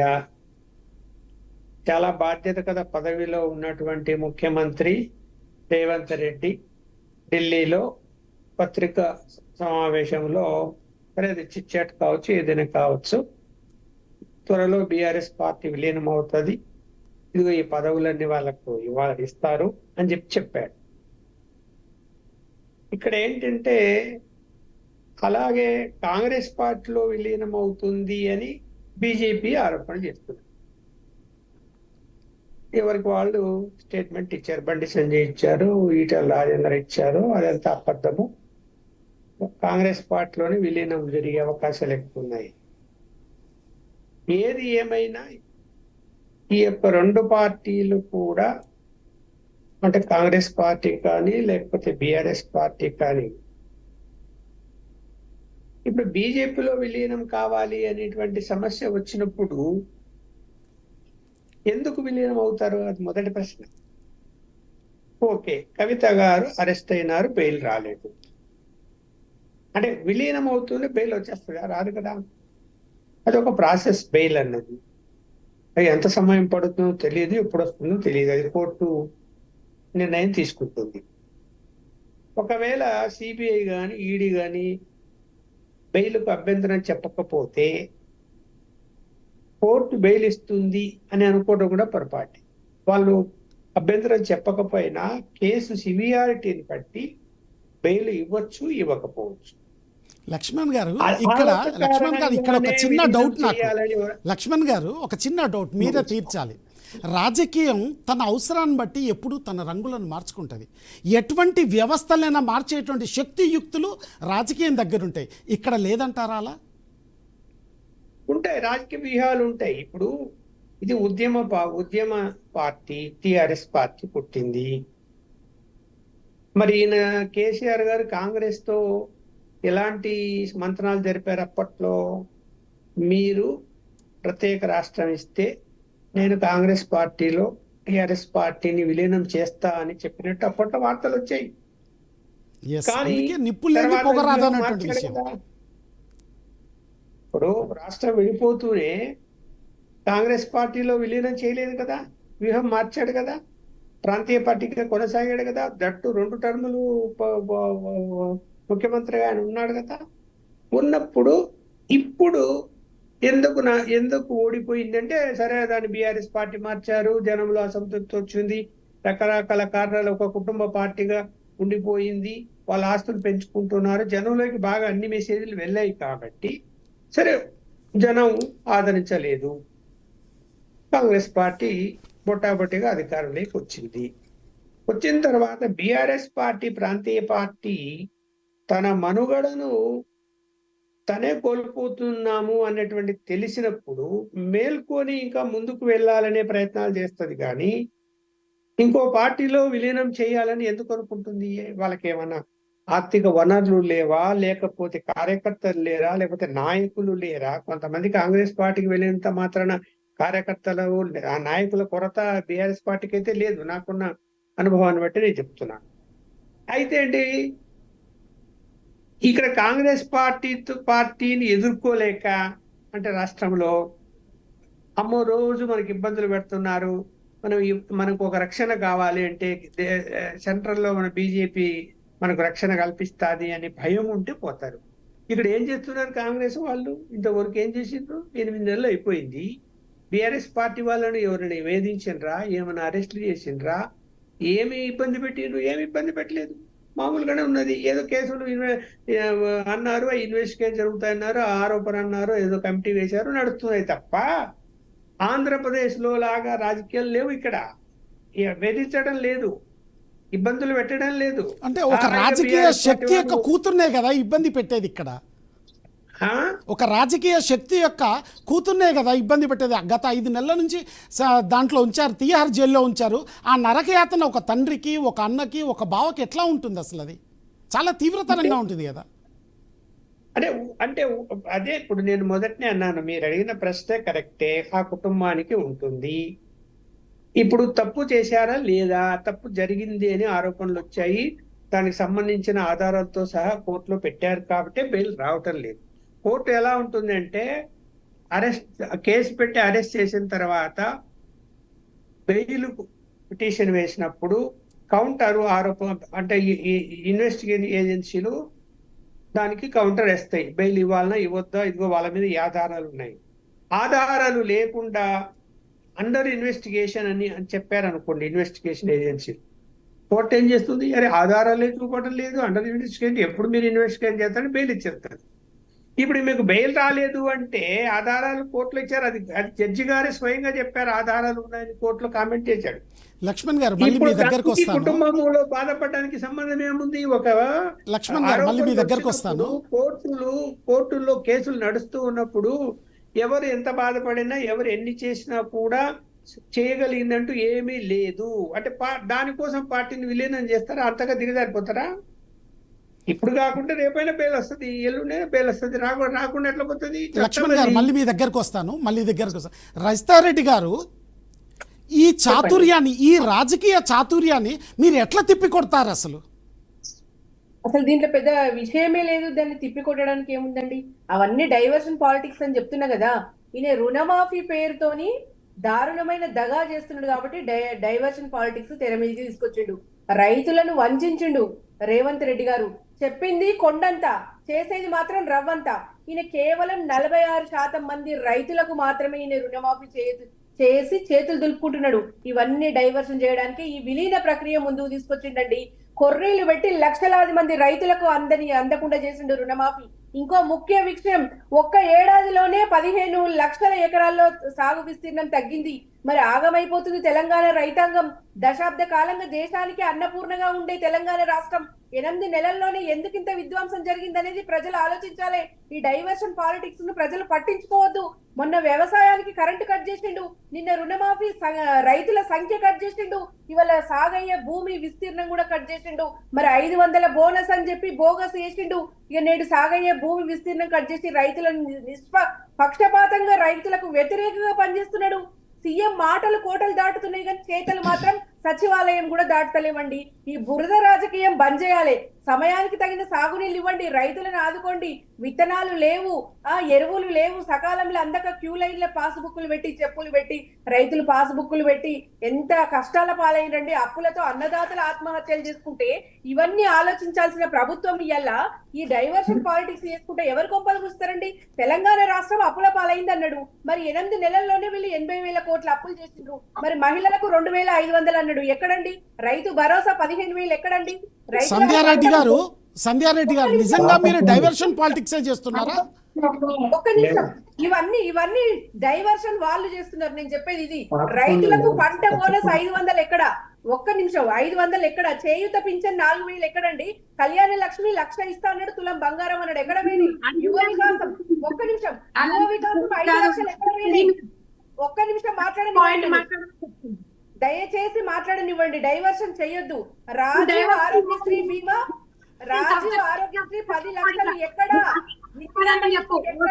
చాలా బాధ్యత కదా. పదవిలో ఉన్నటువంటి ముఖ్యమంత్రి రేవంత్ రెడ్డి ఢిల్లీలో పత్రికా సమావేశంలో అది చిట్చాట్ కావచ్చు, ఏదైనా కావచ్చు, త్వరలో బీఆర్ఎస్ పార్టీ విలీనం అవుతుంది, ఇదిగో ఈ పదవులన్నీ వాళ్ళకు ఇస్తారు అని చెప్పాడు. ఇక్కడ ఏంటంటే అలాగే కాంగ్రెస్ పార్టీలో విలీనం అవుతుంది అని బీజేపీ ఆరోపణ చేస్తుంది. ఎవరికి వాళ్ళు స్టేట్మెంట్ ఇచ్చారు. బండి సంజయ్ ఇచ్చారు, ఈటల రాజేందర్ ఇచ్చారు. అదంతా అబద్ధము. కాంగ్రెస్ పార్టీలోనే విలీనం జరిగే అవకాశాలు ఎక్కువ ఉన్నాయి. ఏది ఏమైనా ఈ యొక్క రెండు పార్టీలు కూడా, అంటే కాంగ్రెస్ పార్టీ కానీ లేకపోతే బీఆర్ఎస్ పార్టీ కానీ, ఇప్పుడు బీజేపీలో విలీనం కావాలి అనేటువంటి సమస్య వచ్చినప్పుడు ఎందుకు విలీనం అవుతారు? అది మొదటి ప్రశ్న. ఓకే, కవిత గారు అరెస్ట్ అయినారు, బెయిల్ రాలేదు. అంటే విలీనం అవుతుంది, బెయిల్ వచ్చేస్తుందా? రాదు కదా. అది ఒక ప్రాసెస్. బెయిల్ అన్నది అది ఎంత సమయం పడుతుందో తెలియదు, ఎప్పుడు వస్తుందో తెలియదు. అది కోర్టు నిర్ణయం తీసుకుంటుంది. ఒకవేళ సిబిఐ కానీ ఈడీ కానీ బెయిల్కు అభ్యంతరం చెప్పకపోతే కోర్టు బెయిల్ ఇస్తుంది అని అనుకోవడం కూడా పొరపాటు. వాళ్ళు అభ్యంతరం చెప్పకపోయినా కేసు సివియారిటీని బట్టి బెయిల్ ఇవ్వచ్చు, ఇవ్వకపోవచ్చు. లక్ష్మణ్ గారు ఇక్కడ ఒక చిన్న డౌట్ నాకు. లక్ష్మణ్ గారు ఒక చిన్న డౌట్ మీరే తీర్చాలి. రాజకీయం తన అవసరాన్ని బట్టి ఎప్పుడు తన రంగులను మార్చుకుంటుంది. ఎటువంటి వ్యవస్థలైనా మార్చేటువంటి శక్తియుక్తులు రాజకీయం దగ్గర ఉంటాయి. ఇక్కడ లేదంటారా? అలా ఉంటాయి, రాజకీయ వ్యూహాలు ఉంటాయి. ఇప్పుడు ఇది ఉద్యమ పార్టీ, టిఆర్ఎస్ పార్టీ పుట్టింది. మరి ఈయన కేసీఆర్ గారు కాంగ్రెస్ తో ఎలాంటి మంత్రాలు జరిపారు అప్పట్లో? మీరు ప్రత్యేక రాష్ట్రం ఇస్తే నేను కాంగ్రెస్ పార్టీలో టిఆర్ఎస్ పార్టీని విలీనం చేస్తా అని చెప్పినట్టు అప్పట్లో వార్తలు వచ్చాయి. కానీ ఇప్పుడు రాష్ట్రం విడిపోతూనే కాంగ్రెస్ పార్టీలో విలీనం చేయలేదు కదా, వ్యూహం మార్చాడు కదా, ప్రాంతీయ పార్టీగా కొనసాగాడు కదా. దట్టు 2 టర్ములు ముఖ్యమంత్రిగా ఆయన ఉన్నాడు కదా. ఉన్నప్పుడు ఇప్పుడు ఎందుకు ఓడిపోయిందంటే, సరే దాన్ని బీఆర్ఎస్ పార్టీ మార్చారు, జనంలో అసంతృప్తి వచ్చింది, రకరకాల కారణాలు, ఒక కుటుంబ పార్టీగా ఉండిపోయింది, వాళ్ళ ఆస్తులు పెంచుకుంటున్నారు, జనంలోకి బాగా అన్ని మెసేజ్లు వెళ్ళాయి కాబట్టి సరే జనం ఆదరించలేదు. కాంగ్రెస్ పార్టీ బొట్టాబొట్టిగా అధికారంలోకి వచ్చింది. వచ్చిన తర్వాత బీఆర్ఎస్ పార్టీ, ప్రాంతీయ పార్టీ తన మనుగడను తనే కోల్పోతున్నాము అన్నటువంటి తెలిసినప్పుడు మేల్కొని ఇంకా ముందుకు వెళ్ళాలనే ప్రయత్నాలు చేస్తుంది. కానీ ఇంకో పార్టీలో విలీనం చేయాలని ఎందుకు అనుకుంటుంది? వాళ్ళకేమన్నా ఆర్థిక వనరులు లేవా, లేకపోతే కార్యకర్తలు లేరా, లేకపోతే నాయకులు లేరా? కొంతమంది కాంగ్రెస్ పార్టీకి వెళ్ళినంత మాత్రాన కార్యకర్తలు, ఆ నాయకుల కొరత బీఆర్ఎస్ పార్టీకి అయితే లేదు. నాకున్న అనుభవాన్ని బట్టి నేను చెప్తున్నాను. అయితే ఏంటి, ఇక్కడ కాంగ్రెస్ పార్టీని ఎదుర్కోలేక, అంటే రాష్ట్రంలో అమ్మో రోజు మనకి ఇబ్బందులు పెడుతున్నారు, మనకు ఒక రక్షణ కావాలి అంటే సెంట్రల్లో మన బీజేపీ మనకు రక్షణ కల్పిస్తుంది అని భయం ఉంటే పోతారు. ఇక్కడ ఏం చేస్తున్నారు కాంగ్రెస్ వాళ్ళు? ఇంతవరకు ఏం చేసిండ్రు? 8 నెలలు అయిపోయింది. బీఆర్ఎస్ పార్టీ వాళ్ళని ఎవరైనా వేధించిండ్రా? ఏమైనా అరెస్టులు చేసిండ్రా? ఏమి ఇబ్బంది పెట్టిండ్రు? ఏమి ఇబ్బంది పెట్టలేదు. మామూలుగానే ఉన్నది. ఏదో కేసులు అన్నారు, ఇన్వెస్టిగేషన్ జరుగుతాయన్నారు, ఆరోపణ అన్నారు, ఏదో కమిటీ వేశారు, నడుస్తున్నాయి తప్ప ఆంధ్రప్రదేశ్లో లాగా రాజకీయాలు లేవు. ఇక్కడ వేధించడం లేదు, ఇబ్బందులు పెట్టడం లేదు. అంటే ఒక రాజకీయ శక్తి యొక్క కూతుర్నే కదా ఇబ్బంది పెట్టేది ఇక్కడ. ఒక రాజకీయ శక్తి యొక్క కూతుర్నే కదా ఇబ్బంది పెట్టేది. గత 5 నెలల నుంచి దాంట్లో ఉంచారు, తీహార్ జైల్లో ఉంచారు. ఆ నరకయాతన ఒక తండ్రికి, ఒక అన్నకి, ఒక బావకి ఎట్లా ఉంటుంది అసలు? అది చాలా తీవ్రతరంగా ఉంటుంది కదా. అంటే అదే ఇప్పుడు నేను మొదటనే అన్నాను, మీరు అడిగిన ప్రశ్నే కరెక్టే. ఆ కుటుంబానికి ఉంటుంది. ఇప్పుడు తప్పు చేశారా లేదా, తప్పు జరిగింది అని ఆరోపణలు వచ్చాయి, దానికి సంబంధించిన ఆధారాలతో సహా కోర్టులో పెట్టారు కాబట్టి బెయిల్ రావటం లేదు. కోర్టు ఎలా ఉంటుందంటే కేసు పెట్టి అరెస్ట్ చేసిన తర్వాత బెయిల్ పిటిషన్ వేసినప్పుడు కౌంటర్ ఆరోపణ అంటే ఇన్వెస్టిగేషన్ ఏజెన్సీలు దానికి కౌంటర్ వేస్తాయి. బెయిల్ ఇవ్వాలన్నా ఇవ్వద్దా, ఇదిగో వాళ్ళ మీద ఈ ఆధారాలు ఉన్నాయి. ఆధారాలు లేకుండా అండర్ ఇన్వెస్టిగేషన్ అని చెప్పారనుకోండి ఇన్వెస్టిగేషన్ ఏజెన్సీ, కోర్టు ఏం చేస్తుంది, అరే ఆధారాలు చూపడం లేదు, అండర్ ఇన్వెస్టిగేషన్, ఎప్పుడు మీరు ఇన్వెస్టిగేషన్ చేస్తారని బెయిల్ ఇచ్చేస్తారు. ఇప్పుడు మీకు బెయిల్ రాలేదు అంటే ఆధారాలు కోర్టులో ఇచ్చారు, అది జడ్జి గారే స్వయంగా చెప్పారు ఆధారాలు ఉన్నాయని కోర్టులో కామెంట్ చేశాడు. లక్ష్మణ్ గారు మళ్ళీ మీ దగ్గరకు వస్తాను. కుటుంబంలో బాధపడడానికి సంబంధం ఏముంది? ఒక లక్ష్మణ్ గారు మళ్ళీ మీ దగ్గరకు వస్తాను. కోర్టుల్లో కేసులు నడుస్తూ ఉన్నప్పుడు ఎవరు ఎంత బాధపడినా, ఎవరు ఎన్ని చేసినా కూడా చేయగలిగిందంటూ ఏమీ లేదు. అంటే దానికోసం పార్టీని విలీనం చేస్తారా? అంతగా దిగజారిపోతారా? ఇప్పుడు కాకుండా రేపైనా బెయిల్ వస్తుంది, ఎల్లుండే బెయిల్ వస్తుంది, రాకుండా ఎట్లా పోతుంది? లక్ష్మణ్ గారు మళ్ళీ మీ దగ్గరకు వస్తాను. రజితారెడ్డి గారు, ఈ చాతుర్యాన్ని, ఈ రాజకీయ చాతుర్యాన్ని మీరు ఎట్లా తిప్పికొడతారు అసలు? అసలు దీంట్లో పెద్ద విషయమే లేదు, దాన్ని తిప్పికొట్టడానికి ఏముందండి? అవన్నీ డైవర్షన్ పాలిటిక్స్ అని చెప్తున్నా కదా. ఈయన రుణమాఫీ పేరుతోని దారుణమైన దగా చేస్తున్నాడు కాబట్టి డైవర్షన్ పాలిటిక్స్ తెర మీదకి తీసుకొచ్చిండు. రైతులను వంచిండు రేవంత్ రెడ్డి గారు. చెప్పింది కొండంత, చేసేది మాత్రం రవ్వంత. ఈయన కేవలం 46% మంది రైతులకు మాత్రమే ఈయన రుణమాఫీ చేసి చేతులు దులుపుకుంటున్నాడు. ఇవన్నీ డైవర్షన్ చేయడానికి ఈ విలీన ప్రక్రియ ముందుకు తీసుకొచ్చిండండి. కొర్రీలు పెట్టి లక్షలాది మంది రైతులకు అందకుండా చేసిండు రుణమాఫీ. ఇంకో ముఖ్య విషయం, ఒక్క ఏడాదిలోనే 15 లక్షల ఎకరాల్లో సాగు విస్తీర్ణం తగ్గింది. మరి ఆగమైపోతుంది తెలంగాణ రైతాంగం. దశాబ్ద కాలంగా దేశానికి అన్నపూర్ణగా ఉండే తెలంగాణ రాష్ట్రం 8 నెలల్లోనే ఎందుకింత విధ్వంసం జరిగిందనేది ప్రజలు ఆలోచించాలి. ఈ డైవర్షన్ పాలిటిక్స్ ను ప్రజలు పట్టించుకోవద్దు. మొన్న వ్యవసాయానికి కరెంటు కట్ చేసిండు, నిన్న రుణమాఫీ రైతుల సంఖ్య కట్ చేసిండు, ఇవాళ సాగయ్యే భూమి విస్తీర్ణం కూడా కట్ చేసిండు. మరి 500 బోనస్ అని చెప్పి బోగస్ చేసిండు. ఇక నేడు సాగయ్యే భూమి విస్తీర్ణం కట్ చేసి రైతులను పక్షపాతంగా రైతులకు వ్యతిరేకంగా పనిచేస్తున్నాడు. సీఎం మాటలు కోటలు దాటుతున్నాయి కానీ చేతలు మాత్రం సచివాలయం కూడా దాటుతలేవండి. ఈ బురద రాజకీయం బంద్ చేయాలి. సమయానికి తగిన సాగునీళ్ళు ఇవ్వండి, రైతులను ఆదుకోండి. విత్తనాలు లేవు, ఎరువులు లేవు, సకాలంలో అందక క్యూ లైన్ల పాస్బుక్లు పెట్టి, చెప్పులు పెట్టి, రైతులు పాస్బుక్లు పెట్టి ఎంత కష్టాల పాలైనండి. అప్పులతో అన్నదాతలు ఆత్మహత్యలు చేసుకుంటే ఇవన్నీ ఆలోచించాల్సిన ప్రభుత్వం ఇయ్యాల ఈ డైవర్షన్ పాలిటిక్స్ చేసుకుంటే ఎవరు కొంపలు కూస్తారండి? తెలంగాణ రాష్ట్రం అప్పుల పాలైంది అన్నాడు, మరి 8 నెలల్లోనే వీళ్ళు 80,000 కోట్ల అప్పులు చేసిండ్రు. మరి మహిళలకు 2,500 అన్నాడు, ఎక్కడండి? రైతు భరోసా 15,000 ఎక్కడండి? సంధ్యారెడ్డి గారు నిజంగా మీరు డైవర్షన్ పాలిటిక్స్ చేస్తున్నారా? ఒక్క నిమిషం, ఇవన్నీ డైవర్షన్ వాళ్ళు చేస్తున్నారు. నేను చెప్పేది ఇది, రైతులకు పంట బోనస్ 500 ఎక్కడ? ఒక్క నిమిషం, 500 ఎక్కడ? చేయూత పింఛన్ 4,000 ఎక్కడండి? కళ్యాణ లక్ష్మి 1,00,000 ఇస్తా అన్నాడు, తులం బంగారం అన్నాడు, ఎక్కడ పోయింది? యువ వికాసం, ఒక్క నిమిషం, యువ వికాసం 5 లక్షలు ఎక్కడ పోయింది? ఒక్క నిమిషం మాట్లాడండి, దయచేసి మాట్లాడనివ్వండి. డైవర్షన్ చెయ్యొద్దు. రాజీవ్ ఆరోగ్యశ్రీ బీమా, రాజీవ్ ఆరోగ్యశ్రీ 10 లక్షలు ఎక్కడ? స్థలంకి 250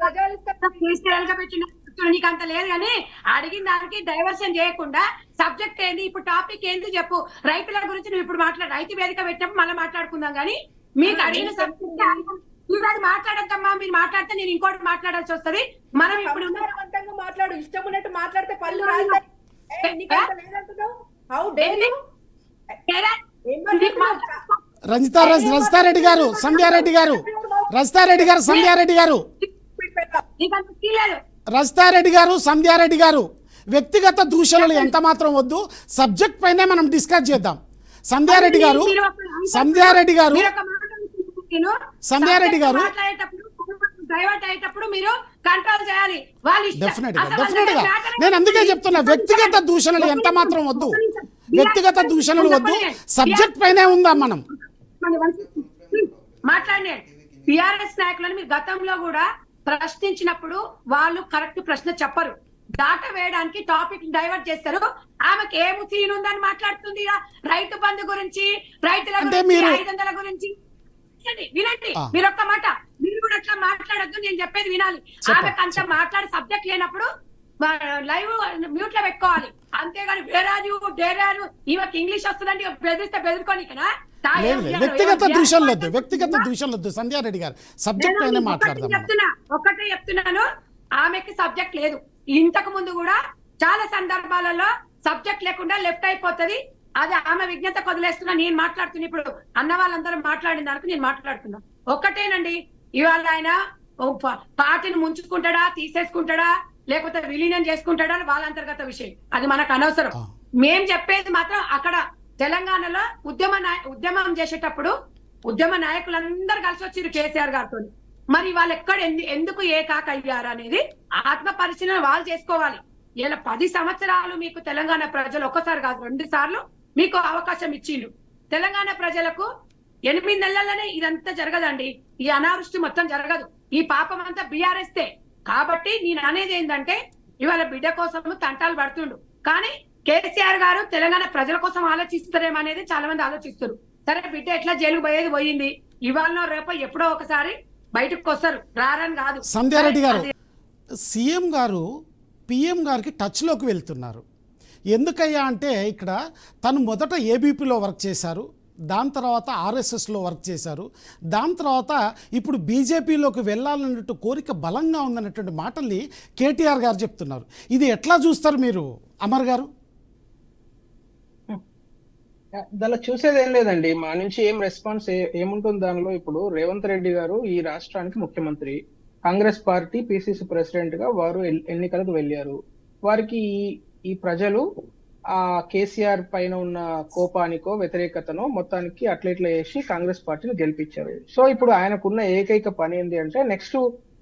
గజాలు నీకు అంత లేదు కానీ అడిగిన దానికి డైవర్షన్ చేయకుండా సబ్జెక్ట్ ఏంది, ఇప్పుడు టాపిక్ ఏంది చెప్పు. రైతుల గురించి నువ్వు ఇప్పుడు మాట్లాడు, రైతు వేదిక పెట్టినప్పుడు మళ్ళీ మాట్లాడుకుందాం. కానీ మీకు అడిగిన సబ్జెక్ట్ ఇప్పుడు అది మాట్లాడద్దమ్మా. మీరు మాట్లాడితే నేను ఇంకోటి మాట్లాడాల్సి వస్తుంది. మనం ఇప్పుడు మాట్లాడు, ఇష్టం ఉన్నట్టు మాట్లాడితే పళ్ళు రజితారెడ్డి గారు, సంధ్యారెడ్డి గారు, సంధ్యారెడ్డి గారు వ్యక్తిగత దూషణలు ఎంత మాత్రం వద్దు. సబ్జెక్ట్ పైనే మనం డిస్కస్ చేద్దాం. సంధ్యారెడ్డి గారు మీరు ఒక- సంధ్యారెడ్డి గారు మీరు ఒక మాట నేను సంధ్యారెడ్డి గారు మాట్లాడేటప్పుడు డైవర్ట్ అయ్యేటప్పుడు మీరు కంట్రోల్ చేయాలి. వాళ్ళు ఇష్టం. డెఫినెట్ గా అసలు డెఫినెట్ గా వాళ్ళ నేను అందుకే చెప్తున్నా, వ్యక్తిగత దూషణలు ఎంత మాత్రం వద్దు, వ్యక్తిగత దూషణలు వద్దు, సబ్జెక్ట్ పైనే ఉందాం మనం. మాట్లాడే టిఆర్ఎస్ నాయకులను మీరు గతంలో కూడా ప్రశ్నించినప్పుడు వాళ్ళు కరెక్ట్ ప్రశ్న చెప్పరు, దాట వేయడానికి టాపిక్ డైవర్ట్ చేస్తారు. ఆమెకి ఏమి సీన్ ఉందని మాట్లాడుతుంది. రైతు బంధు గురించి, రైతుల అంటే గురించి, మీరు- 500 గురించి వినండి. ఆ. మీరు ఒక్క మాట, మీరు కూడా అట్లా మాట్లాడద్దు, నేను చెప్పేది వినాలి. ఆమెకు అంత మాట్లాడే సబ్జెక్ట్ లేనప్పుడు లైవ్ మ్యూట్ లో పెట్టుకోవాలి. అంతేగాని వేరాజు డేరాజు ఈమెకి ఇంగ్లీష్ వస్తుందండి బెదిరిస్తే బెదిరుకోని కదా. లేదు లేదు, వ్యక్తిగత దూషణలు వద్దు, వ్యక్తిగత దూషణలు వద్దు. సంధ్యారెడ్డి గారు సబ్జెక్ట్ పైనే మాట్లాడదాం మనం. ఒకటే చెప్తున్నాను, ఆమెకి సబ్జెక్ట్ లేదు. ఇంతకు ముందు కూడా చాలా సందర్భాలలో సబ్జెక్ట్ లేకుండా లెఫ్ట్ అయిపోతది. అది ఆమె విజ్ఞత వదిలేస్తున్నా. నేను మాట్లాడుతున్నా, ఇప్పుడు అన్న వాళ్ళందరూ మాట్లాడిన దానికి నేను మాట్లాడుతున్నా. ఒక్కటేనండి, ఇవాళ ఆయన పార్టీని ముంచుకుంటాడా, తీసేసుకుంటాడా, లేకపోతే విలీనం చేసుకుంటాడా అని వాళ్ళ అంతర్గత విషయం, అది మనకు అనవసరం. మేం చెప్పేది మాత్రం అక్కడ తెలంగాణలో ఉద్యమం చేసేటప్పుడు ఉద్యమ నాయకులందరూ కలిసి వచ్చారు కేసీఆర్ గారితో. మరి వాళ్ళు ఎక్కడ ఎందుకు ఏకాక అయ్యారు అనేది ఆత్మ పరిశీలన వాళ్ళు చేసుకోవాలి. ఇలా 10 సంవత్సరాలు మీకు తెలంగాణ ప్రజలు ఒక్కసారి కాదు 2 సార్లు మీకు అవకాశం ఇచ్చిండు. తెలంగాణ ప్రజలకు 8 నెలల్లోనే ఇదంతా జరగదండి. ఈ అనావృష్టి మొత్తం జరగదు. ఈ పాపం అంతా బీఆర్ఎస్ తే. కాబట్టి నేను అనేది ఏంటంటే, ఇవాళ బిడ్డ కోసం తంటాలు పడుతుండు, కానీ కేసీఆర్ గారు తెలంగాణ ప్రజల కోసం ఆలోచిస్తారేమో అనేది చాలా మంది ఆలోచిస్తారు. సరే, బిడ్డ ఎట్లా జైలుకు పోయింది, ఇవాళ రేపో ఎప్పుడో ఒకసారి బయటకు వస్తారు, రారని కాదు. సంధ్యారెడ్డి గారు, సీఎం గారు పిఎం గారికి టచ్లోకి వెళ్తున్నారు. ఎందుకయ్యా అంటే, ఇక్కడ తను మొదట ఏబీపీలో వర్క్ చేశారు, దాని తర్వాత ఆర్ఎస్ఎస్లో వర్క్ చేశారు, దాని తర్వాత ఇప్పుడు బీజేపీలోకి వెళ్ళాలన్నట్టు కోరిక బలంగా ఉందన్నటువంటి మాటల్ని కేటీఆర్ గారు చెప్తున్నారు. ఇది ఎట్లా చూస్తారు మీరు అమర్ గారు? దానిలో చూసేది ఏం లేదండి, మా నుంచి ఏం రెస్పాన్స్ ఏముంటుంది దానిలో. ఇప్పుడు రేవంత్ రెడ్డి గారు ఈ రాష్ట్రానికి ముఖ్యమంత్రి, కాంగ్రెస్ పార్టీ పిసిసి ప్రెసిడెంట్ గా వారు ఎన్నికలకు వెళ్ళారు. వారికి ఈ ప్రజలు ఆ కేసీఆర్ పైన ఉన్న కోపానికో వ్యతిరేకతనో మొత్తానికి అట్లెట్లా చేసి కాంగ్రెస్ పార్టీని గెలిపించారు. సో ఇప్పుడు ఆయనకున్న ఏకైక పని ఏంటి అంటే, నెక్స్ట్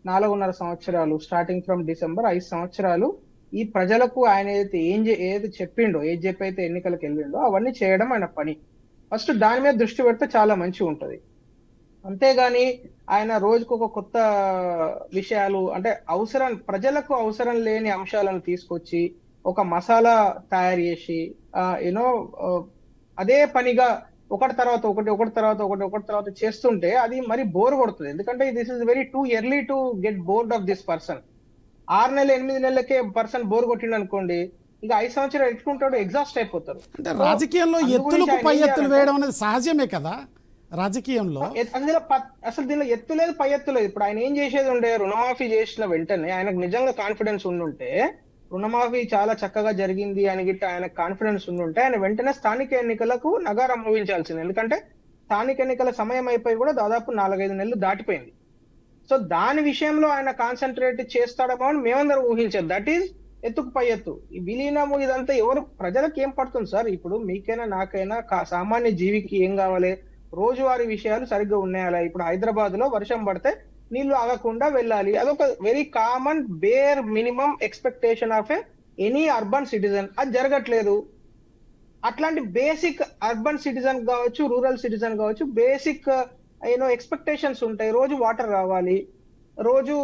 4.5 సంవత్సరాలు స్టార్టింగ్ ఫ్రమ్ డిసెంబర్ 5 సంవత్సరాలు ఈ ప్రజలకు ఆయన ఏదైతే చెప్పిండో, ఏది చెప్పైతే ఎన్నికలకు వెళ్ళిండో అవన్నీ చేయడం ఆయన పని. ఫస్ట్ దాని మీద దృష్టి పెడితే చాలా మంచిగా ఉంటది. అంతేగాని ఆయన రోజుకు ఒక కొత్త విషయాలు, అంటే ప్రజలకు అవసరం లేని అంశాలను తీసుకొచ్చి ఒక మసాలా తయారు చేసి యూనో అదే పనిగా ఒకటి తర్వాత ఒకటి చేస్తుంటే అది మరి బోర్ కొడుతుంది. ఎందుకంటే this is very too early to get bored of this person. 6 నెలలు 8 నెలలకే పర్సన్ బోర్ కొట్టిండు అనుకోండి, ఇక 5 సంవత్సరాలు ఎట్టుకుంటాడు, ఎగ్జాస్ట్ అయిపోతారు. అంటే రాజకీయంలో ఎత్తులకు పై ఎత్తులు వేయడం అనేది సహజమే కదా రాజకీయంలో. అసలు దీనిలో ఎత్తు లేదు, పై ఎత్తు లేదు. ఇప్పుడు ఆయన ఏం చేసేది ఉండే, రుణమాఫీ చేసిన వెంటనే ఆయనకు నిజంగా కాన్ఫిడెన్స్ ఉండుంటే, రుణమాఫీ చాలా చక్కగా జరిగింది అని గిట్ట ఆయనకు కాన్ఫిడెన్స్ ఉండుంటే ఆయన వెంటనే స్థానిక ఎన్నికలకు నగారం మోగించాల్సింది. ఎందుకంటే స్థానిక ఎన్నికల సమయం అయిపోయి కూడా దాదాపు 4-5 నెలలు దాటిపోయింది. సో దాని విషయంలో ఆయన కాన్సన్ట్రేట్ చేస్తాడేమో అని మేమందరం ఊహించారు. దట్ ఈస్ ఎత్తుకు పై ఎత్తు. ఈ విలీనము ఇదంతా ఎవరు ప్రజలకు ఏం పడుతుంది సార్? ఇప్పుడు మీకైనా నాకైనా సామాన్య జీవికి ఏం కావాలి? రోజువారీ విషయాలు సరిగ్గా ఉన్నాయాలా? ఇప్పుడు హైదరాబాద్ లో వర్షం పడితే నీళ్లు ఆగకుండా వెళ్ళాలి, అదొక very common bear minimum expectation of any urban citizen. అది జరగట్లేదు. అట్లాంటి బేసిక్ అర్బన్ సిటిజన్ కావచ్చు, రూరల్ సిటిజన్ కావచ్చు, బేసిక్ ఎక్స్పెక్టేషన్స్ ఉంటాయి. రోజు వాటర్ రావాలి, రోజు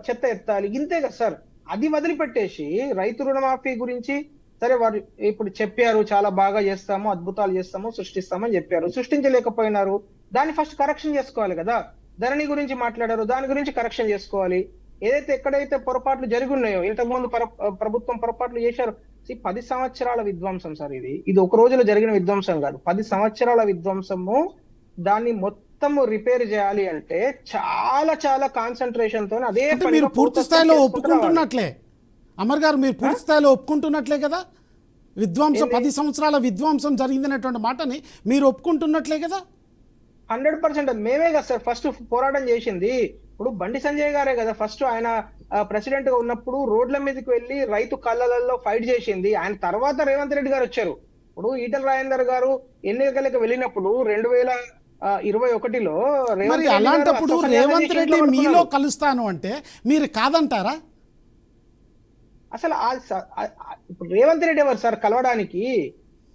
చెత్త ఎత్తాలి, ఇంతే కదా సార్. అది వదిలిపెట్టేసి రైతు రుణమాఫీ గురించి సరే వారు ఇప్పుడు చెప్పారు, చాలా బాగా చేస్తాము, అద్భుతాలు చేస్తాము, సృష్టిస్తామని చెప్పారు, సృష్టించలేకపోయినారు. దాన్ని ఫస్ట్ కరెక్షన్ చేసుకోవాలి కదా. ధరణి గురించి మాట్లాడారు, దాని గురించి కరెక్షన్ చేసుకోవాలి. ఏదైతే ఎక్కడైతే పొరపాట్లు జరిగి ఉన్నాయో, ఇంతకుముందు ప్రభుత్వం పొరపాట్లు చేశారు. 10 సంవత్సరాల విధ్వంసం సార్ ఇది ఒక రోజులో జరిగిన విధ్వంసం కాదు, 10 సంవత్సరాల విధ్వంసము. దాన్ని మొత్తం రిపేర్ చేయాలి అంటే చాలా చాలా కాన్సన్ట్రేషన్ తో అదే మీరు పూర్తి స్థాయిలో ఒప్పుకుంటున్నట్లే అమర్ గారు, మీరు పూర్తి స్థాయిలో ఒప్పుకుంటున్నట్లే కదా. విధ్వంసం 10 సంవత్సరాల విధ్వంసం జరిగిందనేటువంటి మాటని మీరు ఒప్పుకుంటున్నట్లే కదా. 100% మేమే కదా సార్ ఫస్ట్ పోరాటం చేసింది. ఇప్పుడు బండి సంజయ్ గారే కదా ఫస్ట్ ఆయన ప్రెసిడెంట్ గా ఉన్నప్పుడు రోడ్ల మీదకి వెళ్ళి రైతు కళ్ళలలో ఫైట్ చేసింది. ఆయన తర్వాత రేవంత్ రెడ్డి గారు వచ్చారు. ఇప్పుడు ఈటల రాజేందర్ గారు ఎన్నికలకు వెళ్ళినప్పుడు 2021లో మరి అలాంటప్పుడు రేవంత్ రెడ్డి మీలో కలుస్తాను అంటే మీరు కాదంటారా? అసలు ఇప్పుడు రేవంత్ రెడ్డి ఎవరు సార్ కలవడానికి?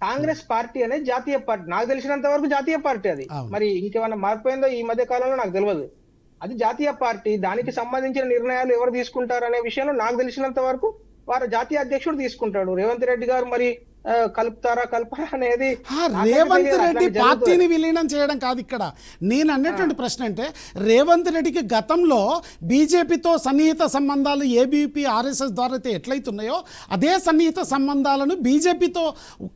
కాంగ్రెస్ పార్టీ అనేది జాతీయ పార్టీ, నాకు తెలిసినంత వరకు జాతీయ పార్టీ అది. అవును. మరి ఇంకేమైనా మారిపోయిందో ఈ మధ్య కాలంలో నాకు తెలియదు. అది జాతీయ పార్టీ, దానికి సంబంధించిన నిర్ణయాలు ఎవరు తీసుకుంటారు అనే విషయంలో నాకు తెలిసినంత వరకు వారు జాతీయ అధ్యక్షుడు తీసుకుంటాడు. రేవంత్ రెడ్డి గారు మరి కలుపుతారా కలపరా అనేది నాకైతే రేవంత్ తెలియదు. రెడ్డి అట్లా పార్టీని జరుగుతుంది. విలీనం చేయడం కాదు ఇక్కడ నేను అన్నటువంటి ప్రశ్న. అంటే రేవంత్ రెడ్డికి గతంలో బీజేపీతో సన్నిహిత సంబంధాలు ఏబీపీ ఆర్ఎస్ఎస్ ద్వారా ఎట్లయితున్నాయో అదే సన్నిహిత సంబంధాలను బీజేపీతో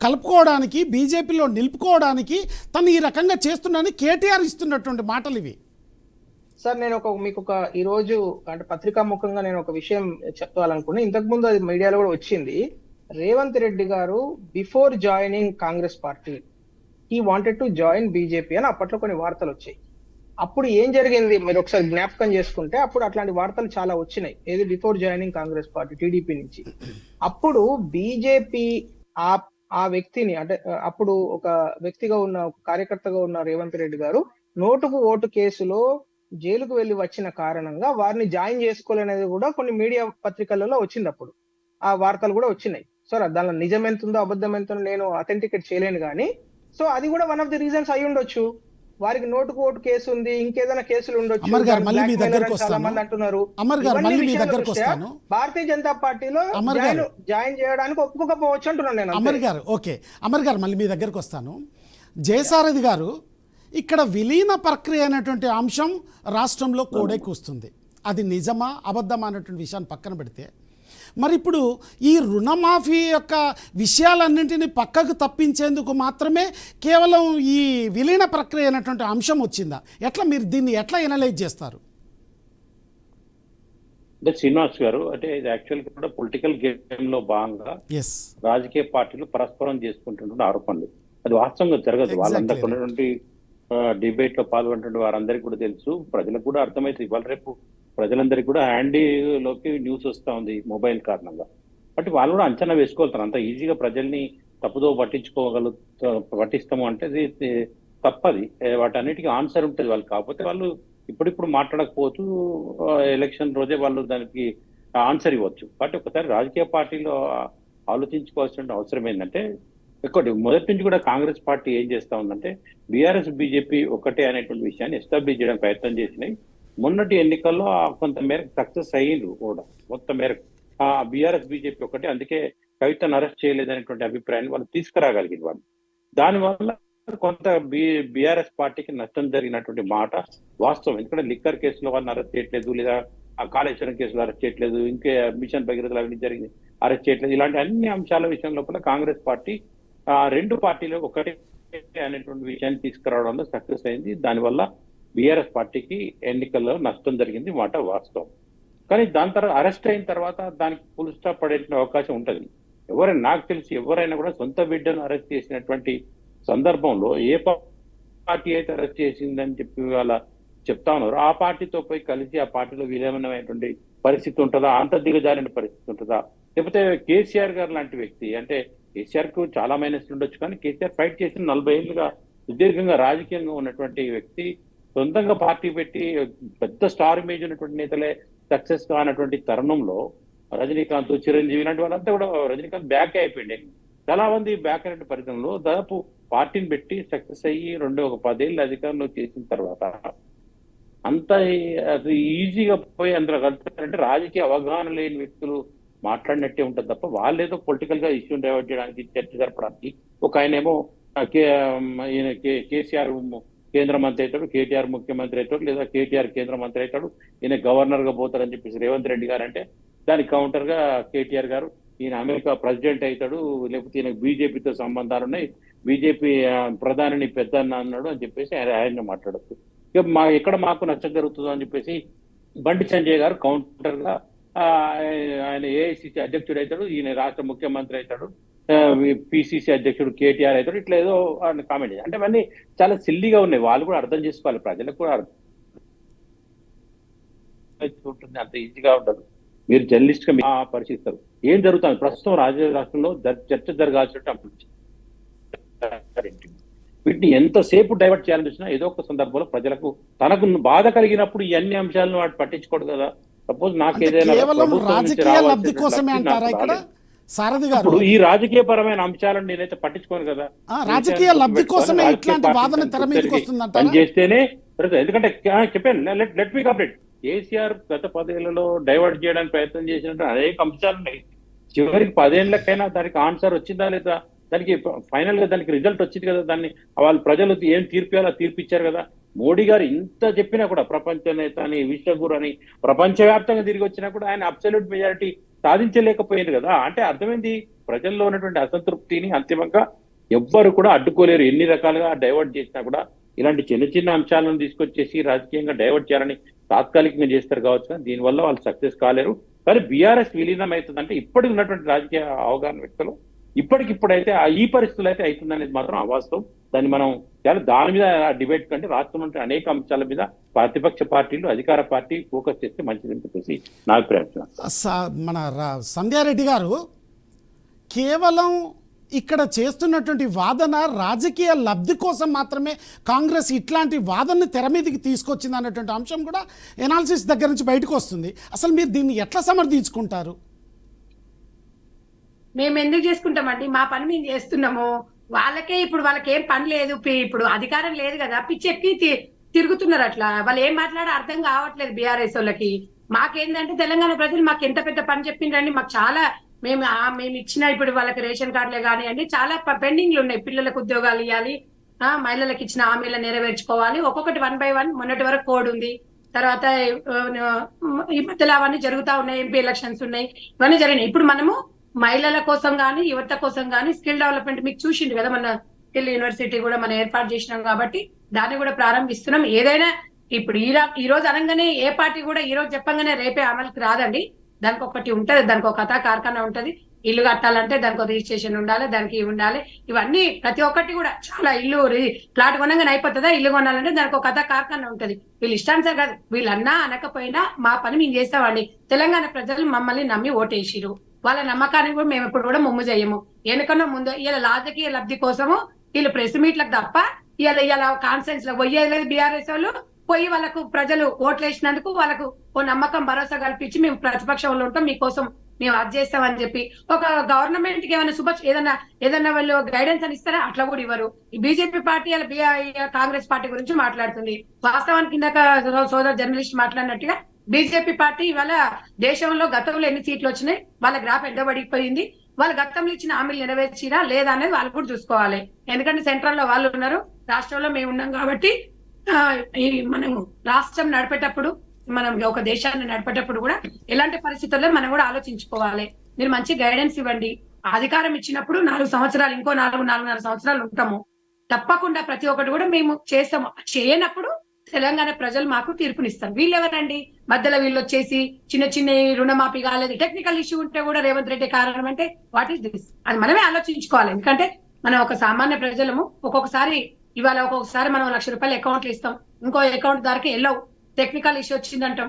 కలుపుకోవడానికి, బీజేపీలో నిలుపుకోవడానికి తను ఈ రకంగా చేస్తున్నానని కేటీఆర్ ఇస్తున్నటువంటి మాటలు ఇవి. సార్ నేను మీకు ఈ రోజు అంటే పత్రికా ముఖంగా నేను ఒక విషయం చెప్పాలనుకున్నా. ఇంతకు ముందు అది మీడియాలో కూడా వచ్చింది. రేవంత్ రెడ్డి గారు before joining Congress party he wanted to join BJP అని అప్పట్లో కొన్ని వార్తలు వచ్చాయి. అప్పుడు ఏం జరిగింది మీరు ఒకసారి జ్ఞాపకం చేసుకుంటే, అప్పుడు అట్లాంటి వార్తలు చాలా వచ్చినాయి. ఏది before joining Congress party TDP నుంచి. అప్పుడు బీజేపీ ఆ వ్యక్తిని అంటే అప్పుడు ఒక వ్యక్తిగా ఉన్న ఒక కార్యకర్తగా ఉన్న రేవంత్ రెడ్డి గారు నోటుకు ఓటు కేసులో జైలుకు వెళ్లి వచ్చిన కారణంగా వారిని జాయిన్ చేసుకోవాలనేది కూడా కొన్ని మీడియా పత్రికలలో వచ్చింది. అప్పుడు ఆ వార్తలు కూడా వచ్చినాయి. సో దానిలో నిజం ఎంత ఉందో అబద్ధం ఎంత ఉందో నేను అథెంటికేట్ చేయలేను కానీ, సో అది కూడా వన్ ఆఫ్ ది రీజన్స్ అయి ఉండొచ్చు. వారికి నోటుకు ఓటు కేసు ఉంది, ఇంకేదైనా కేసులు ఉండొచ్చు. అమర్ గారు మళ్ళీ మీ దగ్గరకు చాలా వస్తాను. మంది అంటున్నారు. అమర్ గారు ఇవన్నీ మళ్ళీ మీ విషయాల దగ్గరకు దృష్ట్యా వస్తాను. భారతీయ జనతా పార్టీలో అమర్ గారు. జాయిన్ చేయడానికి ఒప్పుకోకపోవచ్చు అంటున్నాను నేను. అమర్ గారు ఓకే, అమర్ గారు మళ్ళీ మీ దగ్గరకు వస్తాను. జయసారథి గారు, ఇక్కడ విలీన ప్రక్రియ అనేటువంటి అంశం రాష్ట్రంలో కోడెక్కుస్తుంది. అది నిజమా అబద్ధమా అనేటువంటి విషయాన్ని పక్కన పెడితే, మరి ఇప్పుడు ఈ రుణమాఫీ యొక్క విషయాలన్నింటినీ పక్కకు తప్పించేందుకు మాత్రమే కేవలం ఈ విలీన ప్రక్రియ అనేటువంటి అంశం వచ్చిందా? ఎట్లా మీరు దీన్ని ఎట్లా ఎనలైజ్ చేస్తారు? అంటే శ్రీనివాస్ గారు, అంటే ఇది యాక్చువల్ కూడా పొలిటికల్ గేమ్ లో భాగంగా ఎస్, రాజకీయ పార్టీలు పరస్పరం చేసుకుంటున్న ఆరోపణలు. అది వాస్తవంగా జరగదు. వాళ్ళందరికీ ఉన్నటువంటి డిబేట్ లో పాల్గొంటున్న వారందరికీ కూడా తెలుసు, ప్రజలకు కూడా అర్థమైతే ఇవాళ రేపు ప్రజలందరికీ కూడా హ్యాండీలోకి న్యూస్ వస్తూ ఉంది మొబైల్ కారణంగా. బట్ వాళ్ళు కూడా అంచనా వేసుకోగలుగుతారు. అంత ఈజీగా ప్రజల్ని తప్పుదో పట్టిస్తాము అంటే ఇది తప్పది. వాటన్నిటికీ ఆన్సర్ ఉంటుంది వాళ్ళు. కాకపోతే వాళ్ళు ఇప్పుడిప్పుడు మాట్లాడకపోవచ్చు, ఎలక్షన్ రోజే వాళ్ళు దానికి ఆన్సర్ ఇవ్వచ్చు. బట్ ఒకసారి రాజకీయ పార్టీలో ఆలోచించుకోవాల్సిన అవసరం ఏంటంటే, ఒకటి మొదటి నుంచి కూడా కాంగ్రెస్ పార్టీ ఏం చేస్తా ఉందంటే బీఆర్ఎస్ బీజేపీ ఒకటే అనేటువంటి విషయాన్ని ఎస్టాబ్లిష్ చేయడం ప్రయత్నం చేసినాయి. మొన్నటి ఎన్నికల్లో కొంత మేరకు సక్సెస్ అయ్యిండ్రు కూడా. మొత్తం మేరకు ఆ బీఆర్ఎస్ బీజేపీ ఒకటే, అందుకే కవితను అరెస్ట్ చేయలేదనేటువంటి అభిప్రాయాన్ని వాళ్ళు తీసుకురాగలిగింది. వాళ్ళు దానివల్ల కొంత బీఆర్ఎస్ పార్టీకి నష్టం జరిగినటువంటి మాట వాస్తవం. ఎందుకంటే లిక్కర్ కేసులో వాళ్ళని అరెస్ట్ చేయట్లేదు, లేదా ఆ కాళేశ్వరం కేసులో అరెస్ట్ చేయట్లేదు, ఇంకే మిషన్ భగీరథలు అవినీతి జరిగింది అరెస్ట్ చేయట్లేదు. ఇలాంటి అన్ని అంశాల విషయం లోపల కాంగ్రెస్ పార్టీ రెండు పార్టీలు ఒకటే అనేటువంటి విషయాన్ని తీసుకురావడంలో సక్సెస్ అయింది. దానివల్ల బీఆర్ఎస్ పార్టీకి ఎన్నికల్లో నష్టం జరిగింది మాట వాస్తవం. కానీ దాని తర్వాత అరెస్ట్ అయిన తర్వాత దానికి ఫుల్ స్టాప్ పడే అవకాశం ఉంటుంది. ఎవరైనా నాకు తెలిసి ఎవరైనా కూడా సొంత బిడ్డను అరెస్ట్ చేసినటువంటి సందర్భంలో ఏ పార్టీ అయితే అరెస్ట్ చేసిందని చెప్పి వాళ్ళ చెప్తా ఉన్నారు, ఆ పార్టీతో పోయి కలిసి ఆ పార్టీలో విలీనమైనటువంటి పరిస్థితి ఉంటుందా? అంత దిగజారిన పరిస్థితి ఉంటుందా? లేకపోతే కేసీఆర్ గారు లాంటి వ్యక్తి, అంటే కేసీఆర్ కు చాలా మైనస్లు ఉండొచ్చు, కానీ కేసీఆర్ ఫైట్ చేసిన 40 ఏళ్ళుగా సుదీర్ఘంగా రాజకీయంగా ఉన్నటువంటి వ్యక్తి సొంతంగా పార్టీ పెట్టి పెద్ద స్టార్ ఇమేజ్ ఉన్నటువంటి నేతలే సక్సెస్ కానటువంటి తరుణంలో రజనీకాంత్, చిరంజీవి ఇలాంటి వాళ్ళంతా కూడా, రజనీకాంత్ బ్యాక్ అయిపోయింది. చాలా మంది బ్యాక్ అయిన పరిస్థితుల్లో దాదాపు పార్టీని పెట్టి సక్సెస్ అయ్యి ఒక 10 ఏళ్ళు అధికారంలో చేసిన తర్వాత అంత అది ఈజీగా పోయి అందులో కలుపుతారంటే రాజకీయ అవగాహన లేని వ్యక్తులు మాట్లాడినట్టే ఉంటుంది తప్ప వాళ్ళు ఏదో పొలిటికల్ గా ఇష్యూ డైవర్ట్ చేయడానికి, చర్చ జరపడానికి. ఒక ఆయనేమో కేసీఆర్ కేంద్ర మంత్రి అవుతాడు, కేటీఆర్ ముఖ్యమంత్రి అవుతాడు, లేదా కేటీఆర్ కేంద్ర మంత్రి అవుతాడు, ఈయన గవర్నర్ గా పోతాడని చెప్పేసి రేవంత్ రెడ్డి గారు అంటే, దానికి కౌంటర్ గా కేటీఆర్ గారు ఈయన అమెరికా ప్రెసిడెంట్ అవుతాడు, లేకపోతే ఈయన బీజేపీతో సంబంధాలు ఉన్నాయి, బీజేపీ ప్రధానిని పెద్ద అన్నాడు అని చెప్పేసి ఆయన మాట్లాడచ్చు. ఇక ఎక్కడ మాకు నష్టం జరుగుతుందో అని చెప్పేసి బండి సంజయ్ గారు కౌంటర్ గా ఆయన ఏఐసిసి అధ్యక్షుడు అవుతాడు, ఈయన రాష్ట్ర ముఖ్యమంత్రి అవుతాడు, పిసిసి అధ్యక్షుడు కేటీఆర్ అవుతాడు, ఇట్లా ఏదో కామెంట్. అంటే అవన్నీ చాలా సిల్లీగా ఉన్నాయి. వాళ్ళు కూడా అర్థం చేసుకోవాలి, ప్రజలకు కూడా అర్థం ఉంటుంది. అంత ఈజీగా ఉండదు. మీరు జర్నలిస్ట్ గా పరిశీలిస్తారు ఏం జరుగుతుంది ప్రస్తుతం రాష్ట్రంలో చర్చ జరగాల్సిన వీటిని ఎంతసేపు డైవర్ట్ చేయాలని చూసినా ఏదో ఒక సందర్భంలో ప్రజలకు తనకు బాధ కలిగినప్పుడు ఈ అన్ని అంశాలను వాటి పట్టించుకోడు కదా. సపోజ్ నాకు అంటే ఏదైనా కేవలం ప్రభుత్వం నుంచి రాజకీయ లబ్ధి రావాల్సినటువంటి కోసమే లబ్ధి అంటారా నాకు ఇక్కడ రాలేదు. సారథి గారు? ఇప్పుడు ఈ రాజకీయ పరమైన అంశాలను నేనైతే పట్టించుకోను కదా. రాజకీయ లబ్ధి కోసమే రాజకీయ ఇట్లాంటి పార్టీ వాదన తెర మీదకి వస్తుందంటారా? పని చేస్తేనే ఎందుకంటే చెప్పాను, లెట్ మీ కంప్లీట్. కేసీఆర్ గత 10 ఏళ్లలో డైవర్ట్ చేయడానికి ప్రయత్నం చేసినట్టు అనేక అంశాలు ఉన్నాయి. చివరికి 10 ఏళ్లకైనా దానికి ఆన్సర్ వచ్చిందా లేదా, దానికి ఫైనల్ గా దానికి రిజల్ట్ వచ్చింది కదా. దాన్ని వాళ్ళు ప్రజలు ఏం తీర్పు ఇవ్వాలో తీర్పు ఇచ్చారు కదా. మోడీ గారు ఇంత చెప్పినా కూడా ప్రపంచ నేత అని విశ్వగురు అని ప్రపంచవ్యాప్తంగా తిరిగి వచ్చినా కూడా ఆయన అబ్సల్యూట్ మెజారిటీ సాధించలేకపోయింది కదా. అంటే అర్థమైంది, ప్రజల్లో ఉన్నటువంటి అసంతృప్తిని అంతిమంగా ఎవ్వరు కూడా అడ్డుకోలేరు. ఎన్ని రకాలుగా డైవర్ట్ చేసినా కూడా ఇలాంటి చిన్న చిన్న అంశాలను తీసుకొచ్చేసి రాజకీయంగా డైవర్ట్ చేయాలని తాత్కాలికంగా చేస్తారు కావచ్చు, దీనివల్ల వాళ్ళు సక్సెస్ కాలేరు. కానీ బీఆర్ఎస్ విలీనం అవుతుందంటే ఇప్పటికి ఉన్నటువంటి రాజకీయ అవగాహన వ్యక్తులు ఇప్పటికిప్పుడైతే ఈ పరిస్థితులు అయితే అవుతుందనేది మాత్రం అవాస్తవం. దాన్ని మనం దాని మీద డిబేట్ కంటే రాష్ట్రం అంటే అనేక అంశాల మీద ప్రతిపక్ష పార్టీలు అధికార పార్టీ ఫోకస్ చేస్తే మంచిదని చెప్పేసి నా అభిప్రాయం. మన సంధ్యారెడ్డి గారు, కేవలం ఇక్కడ చేస్తున్నటువంటి వాదన రాజకీయ లబ్ధి కోసం మాత్రమే కాంగ్రెస్ ఇట్లాంటి వాదనని తెర మీదకి తీసుకొచ్చింది అన్నటువంటి అంశం కూడా ఎనాలిసిస్ దగ్గర నుంచి బయటకు వస్తుంది. అసలు మీరు దీన్ని ఎట్లా సమర్థించుకుంటారు? మేము ఎందుకు చేసుకుంటామండి, మా పని మేము చేస్తున్నాము. వాళ్ళకే ఇప్పుడు వాళ్ళకి ఏం పని లేదు, ఇప్పుడు అధికారం లేదు కదా, పిచ్చెక్కి తిరుగుతున్నారు. అట్లా వాళ్ళు ఏం మాట్లాడో అర్థం కావట్లేదు బీఆర్ఎస్ వాళ్ళకి. మాకేందంటే తెలంగాణ ప్రజలు మాకు ఎంత పెద్ద పని చెప్పిండ్రండి. మాకు చాలా మేము ఇచ్చిన ఇప్పుడు వాళ్ళకి రేషన్ కార్డులే కానివ్వండి, చాలా పెండింగ్లు ఉన్నాయి. పిల్లలకు ఉద్యోగాలు ఇవ్వాలి, మహిళలకు ఇచ్చిన హామీలు నెరవేర్చుకోవాలి. ఒక్కొక్కటి 1 by 1. మొన్నటి వరకు కోడ్ ఉంది, తర్వాత ఈ మధ్యలో అవన్నీ జరుగుతా ఉన్నాయి. ఎంపీ ఎలక్షన్స్ ఉన్నాయి, ఇవన్నీ జరిగినాయి. ఇప్పుడు మనము మహిళల కోసం కానీ యువత కోసం కానీ స్కిల్ డెవలప్మెంట్ మీకు చూసిండు కదా, మన స్కిల్ యూనివర్సిటీ కూడా మనం ఏర్పాటు చేసినాం కాబట్టి దాన్ని కూడా ప్రారంభిస్తున్నాం. ఏదైనా ఇప్పుడు ఈ రోజు అనగానే ఏ పార్టీ కూడా ఈ రోజు చెప్పంగానే రేపే అమలుకి రాదండి. దానికి ఒకటి ఉంటది, దానికి ఒక కథా కార్ఖానా ఉంటది. ఇల్లు కట్టాలంటే దానికి ఒక రిజిస్ట్రేషన్ ఉండాలి, దానికి ఉండాలి. ఇవన్నీ ప్రతి ఒక్కటి కూడా చాలా ఇల్లు ప్లాట్ కొనగానే అయిపోతుందా, ఇల్లు కొనాలంటే దానికి ఒక కథా కార్ఖానా ఉంటది. వీళ్ళు ఇష్టానుసారి కాదు, వీళ్ళన్నా అనకపోయినా మా పని మేము చేస్తామండి. తెలంగాణ ప్రజలు మమ్మల్ని నమ్మి ఓటేసిరు, వాళ్ళ నమ్మకానికి కూడా మేము ఎప్పుడు కూడా ముమ్ము చేయము. ఎన్నికన్నా ముందు ఇలా రాజకీయ లబ్ధి కోసము వీళ్ళు ప్రెస్ మీట్లకు తప్ప ఇలా కాన్ఫరెన్స్ లో పోయేది బీఆర్ఎస్ వాళ్ళు పోయి వాళ్ళకు ప్రజలు ఓట్లు వేసినందుకు వాళ్ళకు ఓ నమ్మకం భరోసా కల్పించి మేము ప్రతిపక్షంలో ఉంటాం, మీకోసం మేము అది చేస్తామని చెప్పి ఒక గవర్నమెంట్ కి ఏమైనా ఏదన్నా వాళ్ళు గైడెన్స్ అని ఇస్తారా? అట్లా కూడా ఇవ్వరు. ఈ బీజేపీ పార్టీ కాంగ్రెస్ పార్టీ గురించి మాట్లాడుతుంది. వాస్తవానికి ఇందాక సోదరు జర్నలిస్ట్ మాట్లాడినట్టుగా బీజేపీ పార్టీ ఇవాళ దేశంలో గతంలో ఎన్ని సీట్లు వచ్చినాయి, వాళ్ళ గ్రాఫ్ ఎండబడిపోయింది, వాళ్ళు గతంలో ఇచ్చిన హామీలు నెరవేర్చిరా లేదా అనేది వాళ్ళు కూడా చూసుకోవాలి. ఎందుకంటే సెంట్రల్ లో వాళ్ళు ఉన్నారు, రాష్ట్రంలో మేము ఉన్నాం కాబట్టి మనము రాష్ట్రం నడిపేటప్పుడు, మనం ఒక దేశాన్ని నడిపేటప్పుడు కూడా ఎలాంటి పరిస్థితుల్లో మనం కూడా ఆలోచించుకోవాలి. మీరు మంచి గైడెన్స్ ఇవ్వండి. అధికారం ఇచ్చినప్పుడు 4 సంవత్సరాలు, ఇంకో 4.5 సంవత్సరాలు ఉంటాము. తప్పకుండా ప్రతి ఒక్కటి కూడా మేము చేస్తాము. చేయనప్పుడు తెలంగాణ ప్రజలు మాకు తీర్పునిస్తారు. వీళ్ళెవరండి మధ్యలో వీళ్ళు వచ్చేసి చిన్న చిన్న రుణమాఫీ కాలేదు, టెక్నికల్ ఇష్యూ ఉంటే కూడా రేవంత్ రెడ్డి కారణం అంటే వాట్ ఈస్ దిస్? అది మనమే ఆలోచించుకోవాలి. ఎందుకంటే మనం ఒక సామాన్య ప్రజలము. ఒక్కొక్కసారి మనం ₹1,00,000 అకౌంట్లు ఇస్తాం, ఇంకో అకౌంట్ దానికి వెళ్ళవు, టెక్నికల్ ఇష్యూ వచ్చిందంటాం,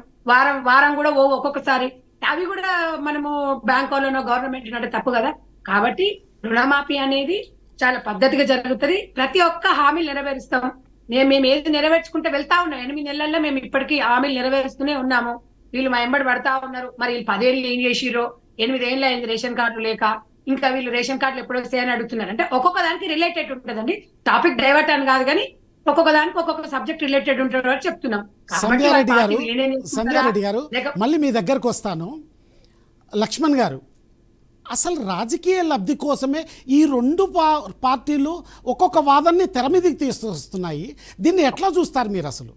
వారం కూడా ఒక్కొక్కసారి అవి కూడా మనము బ్యాంకులోనో గవర్నమెంట్ అంటే తప్పు కదా. కాబట్టి రుణమాఫీ అనేది చాలా పద్ధతిగా జరుగుతుంది. ప్రతి ఒక్క హామీలు నెరవేరుస్తాం. మేము ఏది నెరవేర్చుకుంటే వెళ్తా ఉన్నాం. 8 నెలల్లో మేము ఇప్పటికీ హామీలు నెరవేరుస్తూనే ఉన్నాము. వీళ్ళు మా ఎంబడి పడతా ఉన్నారు. మరి వీళ్ళు 10 ఏళ్ళు ఏం చేసిరో, 8 ఏళ్ళు అయింది రేషన్ కార్డులు లేక, ఇంకా వీళ్ళు రేషన్ కార్డులు ఎప్పుడు వస్తాయని అడుగుతున్నారు. అంటే ఒక్కొక్క దానికి రిలేటెడ్ ఉంటుందండి. టాపిక్ డైవర్ట్ అని కాదు కానీ ఒక్కొక్క దానికి ఒక్కొక్క సబ్జెక్ట్ రిలేటెడ్ ఉంటుంది చెప్తున్నాం. సంధ్యారెడ్డి గారు, మళ్ళీ మీ దగ్గరకు వస్తాను. లక్ష్మణ్ గారు, అసలు రాజకీయ లబ్ధి కోసమే ఈ 2 పార్టీలు ఒక్కొక్క వాదనని తెర మీదకి తీసుకొస్తున్నాయి. దీన్ని ఎట్లా చూస్తారు మీరు? అసలు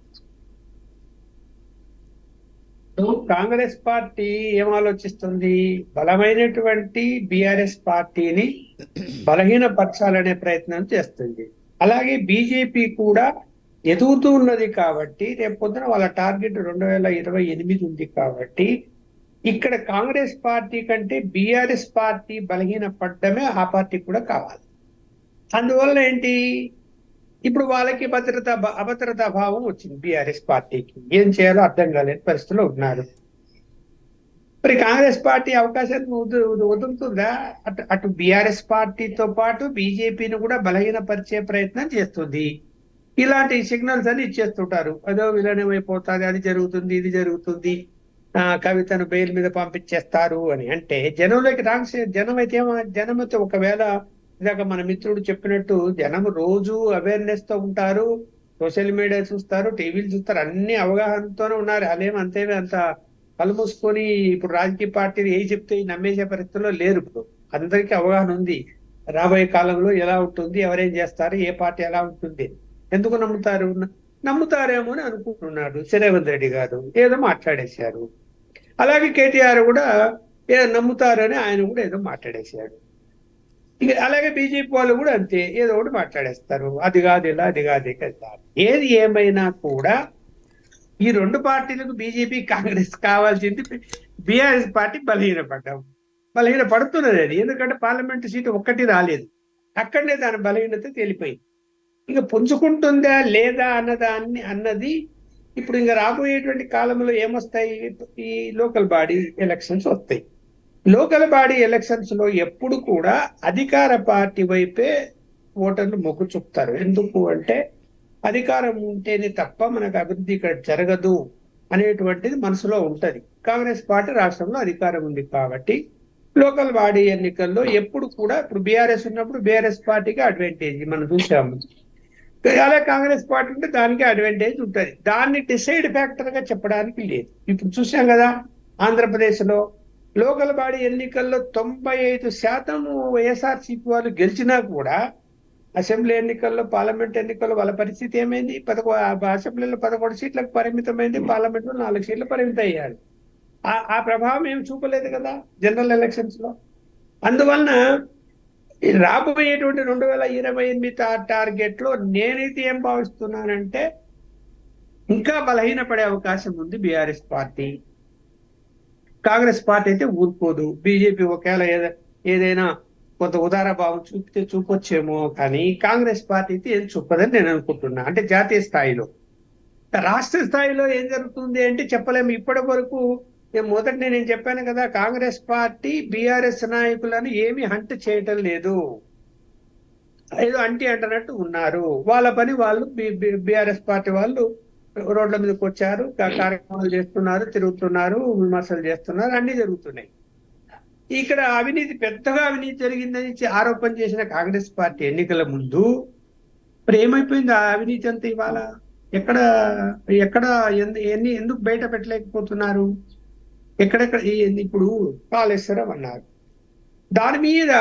కాంగ్రెస్ పార్టీ ఏం ఆలోచిస్తుంది? బలమైనటువంటి బీఆర్ఎస్ పార్టీని బలహీనపరచాలనే ప్రయత్నం చేస్తుంది. అలాగే బీజేపీ కూడా ఎదుగుతూ ఉన్నది కాబట్టి రేపు పొద్దున వాళ్ళ టార్గెట్ 2028 ఉంది కాబట్టి ఇక్కడ కాంగ్రెస్ పార్టీ కంటే బీఆర్ఎస్ పార్టీ బలహీనపడమే ఆ పార్టీ కూడా కావాలి. అందువల్ల ఏంటి, ఇప్పుడు వాళ్ళకి అభద్రతా భావం వచ్చింది. బీఆర్ఎస్ పార్టీకి ఏం చేయాలో అర్థం కాలేని పరిస్థితిలో ఉన్నారు. మరి కాంగ్రెస్ పార్టీ అవకాశాన్ని వదులుతుందా? అటు బీఆర్ఎస్ పార్టీతో పాటు బీజేపీని కూడా బలహీనపరిచే ప్రయత్నం చేస్తుంది. ఇలాంటి సిగ్నల్స్ అని ఇచ్చేస్తుంటారు. అదో విలీనం అయిపోతుంది, అది జరుగుతుంది, ఇది జరుగుతుంది, కవితను బెయిల్ మీద పంపించేస్తారు అని. అంటే జనంలోకి జనం అయితే ఒకవేళ ఇందాక మన మిత్రుడు చెప్పినట్టు జనం రోజు అవేర్నెస్ తో ఉంటారు, సోషల్ మీడియా చూస్తారు, టీవీలు చూస్తారు, అన్ని అవగాహనతోనే ఉన్నారు. అంత కళ్ళు మూసుకొని ఇప్పుడు రాజకీయ పార్టీలు ఏ చెప్తే నమ్మేసే పరిస్థితుల్లో లేరు. ఇప్పుడు అందరికీ అవగాహన ఉంది రాబోయే కాలంలో ఎలా ఉంటుంది, ఎవరేం చేస్తారు, ఏ పార్టీ ఎలా ఉంటుంది. ఎందుకు నమ్ముతారేమో అని అనుకుంటున్నాడు రేవంత్ రెడ్డి గారు, ఏదో మాట్లాడేశారు. అలాగే కేటీఆర్ కూడా ఏదో నమ్ముతారని ఆయన కూడా ఏదో మాట్లాడేశాడు. ఇక అలాగే బీజేపీ వాళ్ళు కూడా అంతే, ఏదో ఒకటి మాట్లాడేస్తారు, అది కాదు ఇలా, అది కాదు కదా. ఏది ఏమైనా కూడా ఈ రెండు పార్టీలకు బీజేపీ కాంగ్రెస్ కావాల్సింది బీఆర్ఎస్ పార్టీ బలహీన పడుతున్నది. అది ఎందుకంటే పార్లమెంటు సీటు ఒక్కటి రాలేదు, అక్కడనే దాని బలహీనత తేలిపోయింది. ఇంకా పుంజుకుంటుందా లేదా అన్నది ఇప్పుడు ఇంకా రాబోయేటువంటి కాలంలో ఏమొస్తాయి, ఈ లోకల్ బాడీ ఎలక్షన్స్ వస్తాయి. లోకల్ బాడీ ఎలక్షన్స్ లో ఎప్పుడు కూడా అధికార పార్టీ వైపే ఓటర్లు మొగ్గు చూపుతారు. ఎందుకు అంటే అధికారం ఉంటేనే తప్ప మనకు అభివృద్ధి ఇక్కడ జరగదు అనేటువంటిది మనసులో ఉంటది. కాంగ్రెస్ పార్టీ రాష్ట్రంలో అధికారం ఉంది కాబట్టి లోకల్ బాడీ ఎన్నికల్లో ఎప్పుడు కూడా, ఇప్పుడు బీఆర్ఎస్ ఉన్నప్పుడు బీఆర్ఎస్ పార్టీకి అడ్వాంటేజ్ మనం చూసాము, అలా కాంగ్రెస్ పార్టీ ఉంటే దానికి అడ్వాంటేజ్ ఉంటుంది. దాన్ని డిసైడ్ ఫ్యాక్టర్ గా చెప్పడానికి లేదు. ఇప్పుడు చూసాం కదా ఆంధ్రప్రదేశ్ లో లోకల్ బాడీ ఎన్నికల్లో 95% వైఎస్ఆర్సీపీ వాళ్ళు గెలిచినా కూడా అసెంబ్లీ ఎన్నికల్లో, పార్లమెంట్ ఎన్నికల్లో వాళ్ళ పరిస్థితి ఏమైంది? అసెంబ్లీలో 11 సీట్లకు పరిమితమైంది, పార్లమెంట్ లో 4 సీట్లు పరిమితం అయ్యారు. ఆ ప్రభావం ఏమి చూపలేదు కదా జనరల్ ఎలక్షన్స్ లో. అందువలన రాబోయేటువంటి 2028 టార్గెట్ లో నేనైతే ఏం భావిస్తున్నానంటే ఇంకా బలహీనపడే అవకాశం ఉంది బీఆర్ఎస్ పార్టీ. కాంగ్రెస్ పార్టీ అయితే ఊరుకోదు. బీజేపీ ఒకవేళ ఏదైనా కొంత ఉదార భావం చూపొచ్చేమో, కానీ కాంగ్రెస్ పార్టీ అయితే ఏం చూపదని నేను అనుకుంటున్నా. అంటే జాతీయ స్థాయిలో. రాష్ట్ర స్థాయిలో ఏం జరుగుతుంది అంటే చెప్పలేము. ఇప్పటి వరకు మొదటి నేను చెప్పాను కదా, కాంగ్రెస్ పార్టీ బీఆర్ఎస్ నాయకులను ఏమీ హంట్ చేయటం లేదు, ఏదో అంటున్నట్టు ఉన్నారు. వాళ్ళ పని వాళ్ళు, బీఆర్ఎస్ పార్టీ వాళ్ళు రోడ్ల మీదకి వచ్చారు, కార్యక్రమాలు చేస్తున్నారు, తిరుగుతున్నారు, విమర్శలు చేస్తున్నారు, అన్ని జరుగుతున్నాయి. ఇక్కడ పెద్దగా అవినీతి జరిగిందని ఆరోపణ చేసిన కాంగ్రెస్ పార్టీ ఎన్నికల ముందు మరి ఏమైపోయింది ఆ అవినీతి అంతా? ఇవాళ ఎక్కడ ఎందుకు బయట పెట్టలేకపోతున్నారు? ఎక్కడెక్కడ ఇప్పుడు కాళేశ్వరం అన్నారు, దాని మీద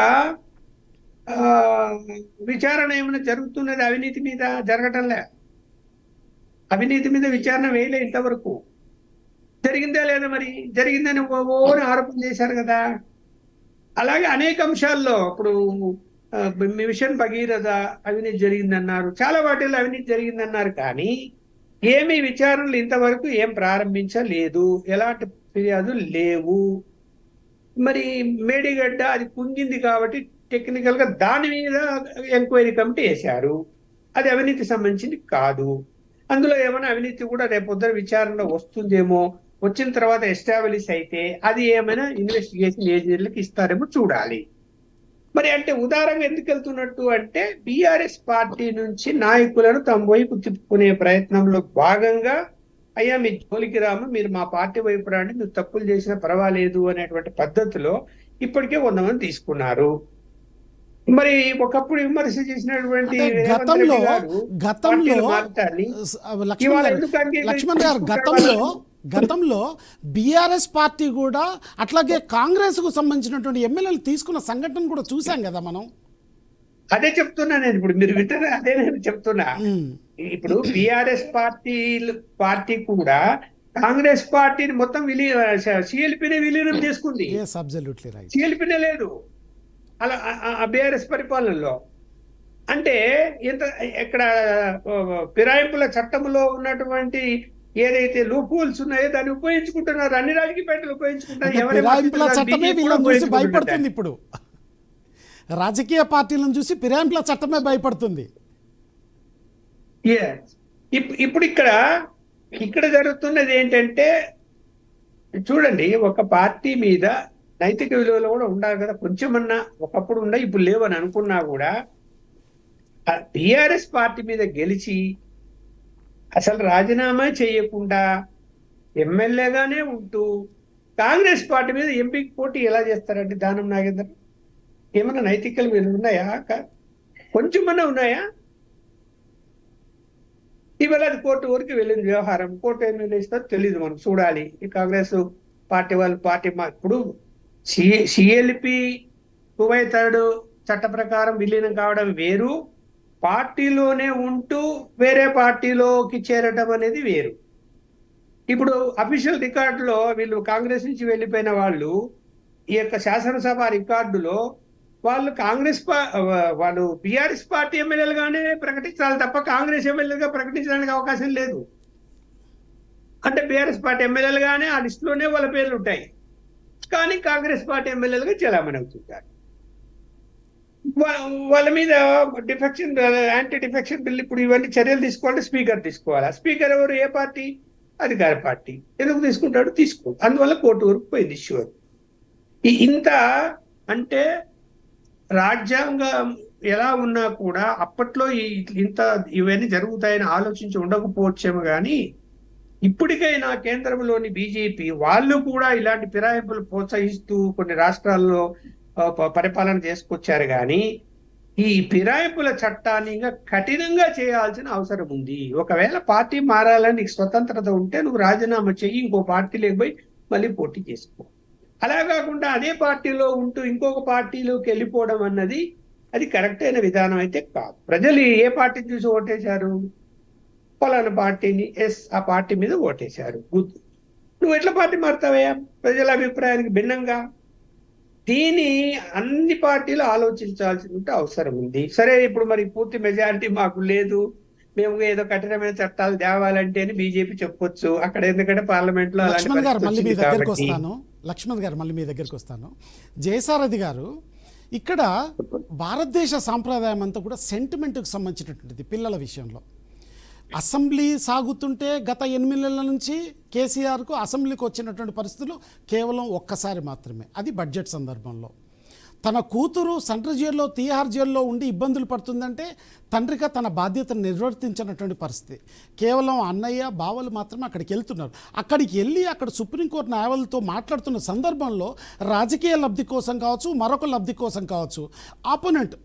విచారణ ఏమైనా జరుగుతున్నది? అవినీతి మీద జరగటంలే. అవినీతి మీద విచారణ వేయలే ఇంతవరకు. జరిగిందా లేదా? మరి జరిగిందని ఓని ఆరోపణ చేశారు కదా. అలాగే అనేక అంశాల్లో ఇప్పుడు మిషన్ భగీరథ అవినీతి జరిగిందన్నారు, చాలా వాటిల్లో అవినీతి జరిగిందన్నారు, కానీ ఏమీ విచారణలు ఇంతవరకు ఏం ప్రారంభించలేదు, ఎలాంటి ఫిర్యాదులు లేవు. మరి మేడిగడ్డ అది కుంగింది కాబట్టి టెక్నికల్ గా దాని మీద ఎంక్వైరీ కమిటీ వేశారు, అది అవినీతి సంబంధించింది కాదు. అందులో ఏమైనా అవినీతి కూడా రేపొద్దున విచారణలో వస్తుందేమో, వచ్చిన తర్వాత ఎస్టాబ్లిష్ అయితే అది ఏమైనా ఇన్వెస్టిగేషన్ ఏజెంట్లకు ఇస్తారేమో చూడాలి. మరి అంటే ఉదారంగా ఎందుకు వెళ్తున్నట్టు అంటే బీఆర్ఎస్ పార్టీ నుంచి నాయకులను తమ వైపు తిప్పుకునే ప్రయత్నంలో భాగంగా, అయ్యా మీ జోలికి రాము, మీరు మా పార్టీ వైపు రాండి, మీరు తప్పులు చేసినా పర్వాలేదు అనేటువంటి పద్ధతిలో ఇప్పటికే 100 మంది తీసుకున్నారు. మరి ఒకప్పుడు విమర్శ చేసినటువంటి లక్ష్మణ్ గారు గతంలో బీఆర్ఎస్ పార్టీ కూడా అట్లాగే కాంగ్రెస్ కు సంబంధించినటువంటి ఎమ్మెల్యేలు తీసుకున్న సంఘటన కూడా చూసాం కదా మనం. అదే చెప్తున్నా నేను, ఇప్పుడు మీరు వింటారా? అదే నేను చెప్తున్నా. ఇప్పుడు బీఆర్ఎస్ పార్టీ కూడా కాంగ్రెస్ పార్టీని మొత్తం సిఎల్పినే విలీనం చేసుకుంది. సిఎల్పినే లేదు అలా బీఆర్ఎస్ పరిపాలనలో. అంటే ఇక్కడ ఫిరాయింపుల చట్టంలో ఉన్నటువంటి ఏదైతే లూప్ హోల్స్ ఉన్నాయో దాన్ని ఉపయోగించుకుంటున్నారు, అన్ని రాజకీయ పార్టీలు ఉపయోగించుకుంటున్నారు. ఇప్పుడు రాజకీయ పార్టీలను చూసి ఫిరాయింపుల చట్టమే భయపడుతుంది. ఇప్పుడు ఇక్కడ జరుగుతున్నది ఏంటంటే చూడండి, ఒక పార్టీ మీద నైతిక విలువలు కూడా ఉండాలి కదా. కొంచెమన్నా ఒకప్పుడు ఉన్నాయి, ఇప్పుడు లేవని అనుకున్నా కూడా టిఆర్ఎస్ పార్టీ మీద గెలిచి అసలు రాజీనామా చేయకుండా ఎమ్మెల్యేగానే ఉంటూ కాంగ్రెస్ పార్టీ మీద ఎంపీకి పోటీ ఎలా చేస్తారండి దానం నాగేందర్? ఏమన్నా నైతికలు మీద ఉన్నాయా? కొంచెమన్నా ఉన్నాయా? ఇవాళ అది కోర్టు వరకు వెళ్ళింది వ్యవహారం. కోర్టు ఏం నిర్ణయిస్తుందో తెలియదు, మనకు చూడాలి. ఈ కాంగ్రెస్ పార్టీ వాళ్ళు ఇప్పుడు సిఎల్పి 23rd చట్ట ప్రకారం విలీనం కావడం వేరు, పార్టీలోనే ఉంటూ వేరే పార్టీలోకి చేరడం అనేది వేరు. ఇప్పుడు అఫీషియల్ రికార్డులో వీళ్ళు కాంగ్రెస్ నుంచి వెళ్ళిపోయిన వాళ్ళు ఈ యొక్క శాసనసభ రికార్డులో వాళ్ళు వాళ్ళు బీఆర్ఎస్ పార్టీ ఎమ్మెల్యేలుగానే ప్రకటించాలి తప్ప కాంగ్రెస్ ఎమ్మెల్యేలుగా ప్రకటించడానికి అవకాశం లేదు. అంటే బీఆర్ఎస్ పార్టీ ఎమ్మెల్యేలుగానే ఆ లిస్టులోనే వాళ్ళ పేర్లు ఉంటాయి, కానీ కాంగ్రెస్ పార్టీ ఎమ్మెల్యేలుగా చెలామణి అవుతుంటారు. వాళ్ళ మీద యాంటీ డిఫెక్షన్ బిల్ ఇప్పుడు ఇవన్నీ చర్యలు తీసుకోవాలంటే స్పీకర్ తీసుకోవాలి. స్పీకర్ ఎవరు? ఏ పార్టీ? అధికార పార్టీ. ఎందుకు తీసుకుంటాడు? తీసుకో. అందువల్ల కోర్టు వరకు పోయింది ఇష్యూ. ఇంత అంటే రాజ్యాంగం ఎలా ఉన్నా కూడా అప్పట్లో ఇంత ఇవన్నీ జరుగుతాయని ఆలోచించి ఉండకపోవచ్చేమో కానీ ఇప్పటికైనా కేంద్రంలోని బీజేపీ వాళ్ళు కూడా ఇలాంటి ఫిరాయింపులు ప్రోత్సహిస్తూ కొన్ని రాష్ట్రాల్లో పరిపాలన చేసుకొచ్చారు. కానీ ఈ ఫిరాయింపుల చట్టాన్ని ఇంకా కఠినంగా చేయాల్సిన అవసరం ఉంది. ఒకవేళ పార్టీ మారాలని నీకు స్వతంత్రత ఉంటే నువ్వు రాజీనామా చెయ్యి, ఇంకో పార్టీలోకి పోయి మళ్ళీ పోటీ చేసుకో. అలా కాకుండా అదే పార్టీలో ఉంటూ ఇంకొక పార్టీలోకి వెళ్ళిపోవడం అన్నది అది కరెక్ట్ అయిన విధానం అయితే కాదు. ప్రజలు ఏ పార్టీని చూసి ఓటేశారు? పలానా పార్టీని, ఆ పార్టీ మీద ఓటేశారు. నువ్వు ఎట్లా పార్టీ మారుతావయ్యా ప్రజల అభిప్రాయానికి భిన్నంగా? దీన్ని అన్ని పార్టీలు ఆలోచించాల్సిన అవసరం ఉంది. సరే, ఇప్పుడు మరి పూర్తి మెజారిటీ మాకు లేదు, మేము ఏదో కఠినమైన చట్టాలు తేవాలంటే అని బీజేపీ చెప్పొచ్చు అక్కడ, ఎందుకంటే పార్లమెంట్ లో లక్ష్మణ్ గారు మళ్ళీ మీ దగ్గరికి వస్తాను. జయసారథి గారు, ఇక్కడ భారతదేశ సాంప్రదాయం అంతా కూడా సెంటిమెంట్కి సంబంధించినటువంటిది. పిల్లల విషయంలో అసెంబ్లీ సాగుతుంటే గత 8 నెలల నుంచి కేసీఆర్కు అసెంబ్లీకి వచ్చినటువంటి పరిస్థితులు కేవలం ఒక్కసారి మాత్రమే, అది బడ్జెట్ సందర్భంలో. తన కూతురు సెంట్రల్ జైల్లో, తీహార్ జైల్లో ఉండి ఇబ్బందులు పడుతుందంటే తండ్రిగా తన బాధ్యతను నిర్వర్తించినటువంటి పరిస్థితి. కేవలం అన్నయ్య బావలు మాత్రమే అక్కడికి వెళ్తున్నారు. అక్కడికి వెళ్ళి అక్కడ సుప్రీంకోర్టు న్యాయవాదులతో మాట్లాడుతున్న సందర్భంలో రాజకీయ లబ్ధి కోసం కావచ్చు, మరొక లబ్ధి కోసం కావచ్చు, ఆపోనెంట్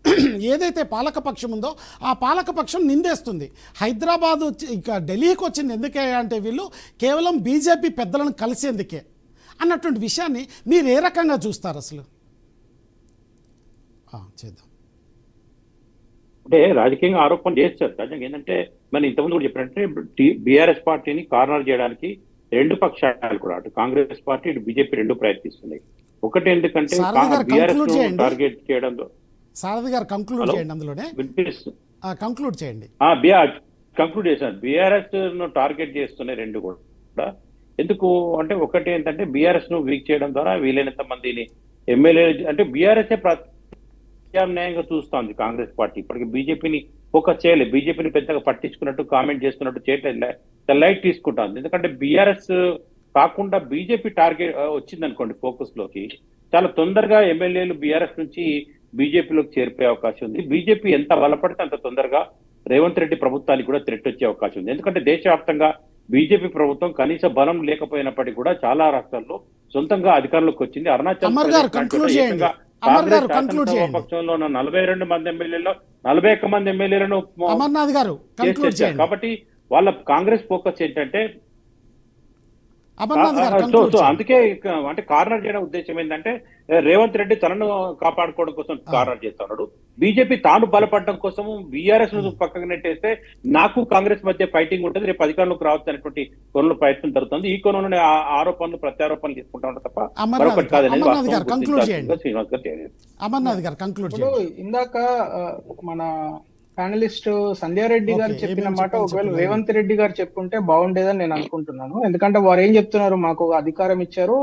ఏదైతే పాలకపక్షం ఉందో ఆ పాలకపక్షం నిందేస్తుంది. హైదరాబాద్ ఇక ఢిల్లీకి వచ్చింది ఎందుకే అంటే వీళ్ళు కేవలం బీజేపీ పెద్దలను కలిసేందుకే అన్నటువంటి విషయాన్ని మీరు ఏ రకంగా చూస్తారు అసలు? చేద్దాం. అంటే రాజకీయంగా ఆరోపణ చేస్తారు. రాజ్యాంగం ఏంటంటే మనం ఇంతకుముందు కూడా చెప్పినట్టే బీఆర్ఎస్ పార్టీని కార్నర్ చేయడానికి రెండు పక్షాలు కూడా, అటు కాంగ్రెస్ పార్టీ ఇటు బీజేపీ రెండు ప్రయత్నిస్తున్నాయి. ఒకటి ఎందుకంటే బీఆర్ఎస్ టార్గెట్ చేయడంలో సారథి గారు కంక్లూడ్ చేయండి, అందులోనే కంక్లూడ్ చేయండి. కంక్లూడ్ చేశాను. బీఆర్ఎస్ ను టార్గెట్ చేస్తున్నాయి రెండు కూడా. ఎందుకు అంటే ఒకటి ఏంటంటే బీఆర్ఎస్ ను వీక్ చేయడం ద్వారా వీలైనంత మందిని ఎమ్మెల్యే, అంటే బీఆర్ఎస్ ప్రత్యామ్నాయంగా చూస్తోంది కాంగ్రెస్ పార్టీ. ఇప్పటికి బీజేపీని ఫోకస్ చేయలేదు, బీజేపీని పెద్దగా పట్టించుకున్నట్టు కామెంట్ చేస్తున్నట్టు చేయట్లేదు, లైట్ తీసుకుంటాను. ఎందుకంటే బీఆర్ఎస్ కాకుండా బీజేపీ టార్గెట్ వచ్చింది అనుకోండి ఫోకస్ లోకి, చాలా తొందరగా ఎమ్మెల్యేలు బీఆర్ఎస్ నుంచి బీజేపీలోకి చేరిపోయే అవకాశం ఉంది. బీజేపీ ఎంత బలపడితే అంత తొందరగా రేవంత్ రెడ్డి ప్రభుత్వానికి కూడా థ్రెట్ వచ్చే అవకాశం ఉంది. ఎందుకంటే దేశవ్యాప్తంగా బీజేపీ ప్రభుత్వం కనీస బలం లేకపోయినప్పటికీ కూడా చాలా రాష్ట్రాల్లో సొంతంగా అధికారంలోకి వచ్చింది. అరుణాచల్ పక్షంలో ఉన్న 42 మంది ఎమ్మెల్యేలో 41 మంది ఎమ్మెల్యేలను కాబట్టి వాళ్ళ కాంగ్రెస్ ఫోకస్ ఏంటంటే అందుకే అంటే కార్నర్ చేయడం ఉద్దేశం ఏంటంటే రేవంత్ రెడ్డి తనను కాపాడుకోవడం కోసం కార్నర్ చేస్తున్నాడు. బీజేపీ తాను బలపడడం కోసం బీఆర్ఎస్ ను పక్కకు నెట్టేస్తే నాకు కాంగ్రెస్ మధ్య ఫైటింగ్ ఉంటుంది, రేపు అధికారంలోకి రావచ్చు అనేటువంటి కోణంలో ప్రయత్నం జరుగుతుంది. ఈ కోణంలోనే ఆరోపణలు ప్రత్యారోపణలు తీసుకుంటా ఉంటారు తప్ప మరొకటి కాదనేది అమర్నాథ్ గారు కంక్లూడ్. ఇందాక మన ప్యానలిస్ట్ సంధ్యారెడ్డి గారు చెప్పిన మాట ఒకవేళ రేవంత్ రెడ్డి గారు చెప్పుంటే బాగుండేదని నేను అనుకుంటున్నాను. ఎందుకంటే వారు ఏం చెప్తున్నారు, మాకు అధికారం ఇచ్చారు,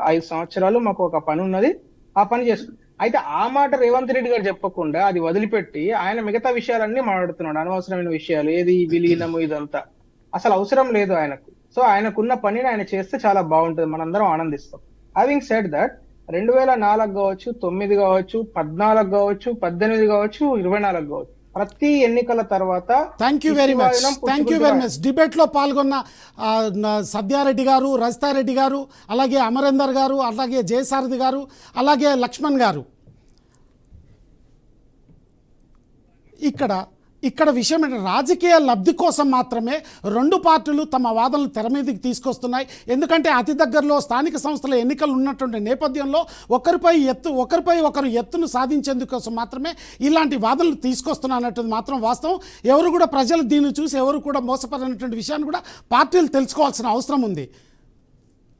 5 సంవత్సరాలు మాకు ఒక పని ఉన్నది, ఆ పని చేసుకుంటారు. అయితే ఆ మాట రేవంత్ రెడ్డి గారు చెప్పకుండా అది వదిలిపెట్టి ఆయన మిగతా విషయాలన్నీ మాట్లాడుతున్నాడు, అనవసరమైన విషయాలు, ఏది విలీనము ఇదంతా అసలు అవసరం లేదు ఆయనకు. సో ఆయనకున్న పనిని ఆయన చేస్తే చాలా బాగుంటుంది, మనందరం ఆనందిస్తాం. హ్యావింగ్ సెడ్ దట్ 2004 కావచ్చు, 9 కావచ్చు, 14 కావచ్చు, 18 కావచ్చు, 24 కావచ్చు, ప్రతి ఎన్నికల తర్వాత థ్యాంక్ యూ వెరీ మచ్. డిబేట్లో పాల్గొన్న సత్యారెడ్డి గారు, రజితారెడ్డి గారు, అలాగే అమరేందర్ గారు, అలాగే జయసారథి గారు, అలాగే లక్ష్మణ్ గారు, ఇక్కడ విషయం ఏంటంటే రాజకీయ లబ్ధి కోసం మాత్రమే రెండు పార్టీలు తమ వాదనలు తెర మీదకి తీసుకొస్తున్నాయి. ఎందుకంటే అతి దగ్గరలో స్థానిక సంస్థల ఎన్నికలు ఉన్నటువంటి నేపథ్యంలో ఒకరిపై ఒకరు ఎత్తును సాధించేందుకోసం మాత్రమే ఇలాంటి వాదనలు తీసుకొస్తున్నట్టు మాత్రం వాస్తవం. ఎవరు కూడా ప్రజలు దీన్ని చూసి ఎవరు కూడా మోసపడినటువంటి విషయాన్ని కూడా పార్టీలు తెలుసుకోవాల్సిన అవసరం ఉంది.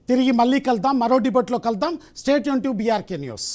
తిరిగి మళ్ళీ కలుద్దాం, మరో డిబేట్లో కలుద్దాం. Stay tune to BRK news.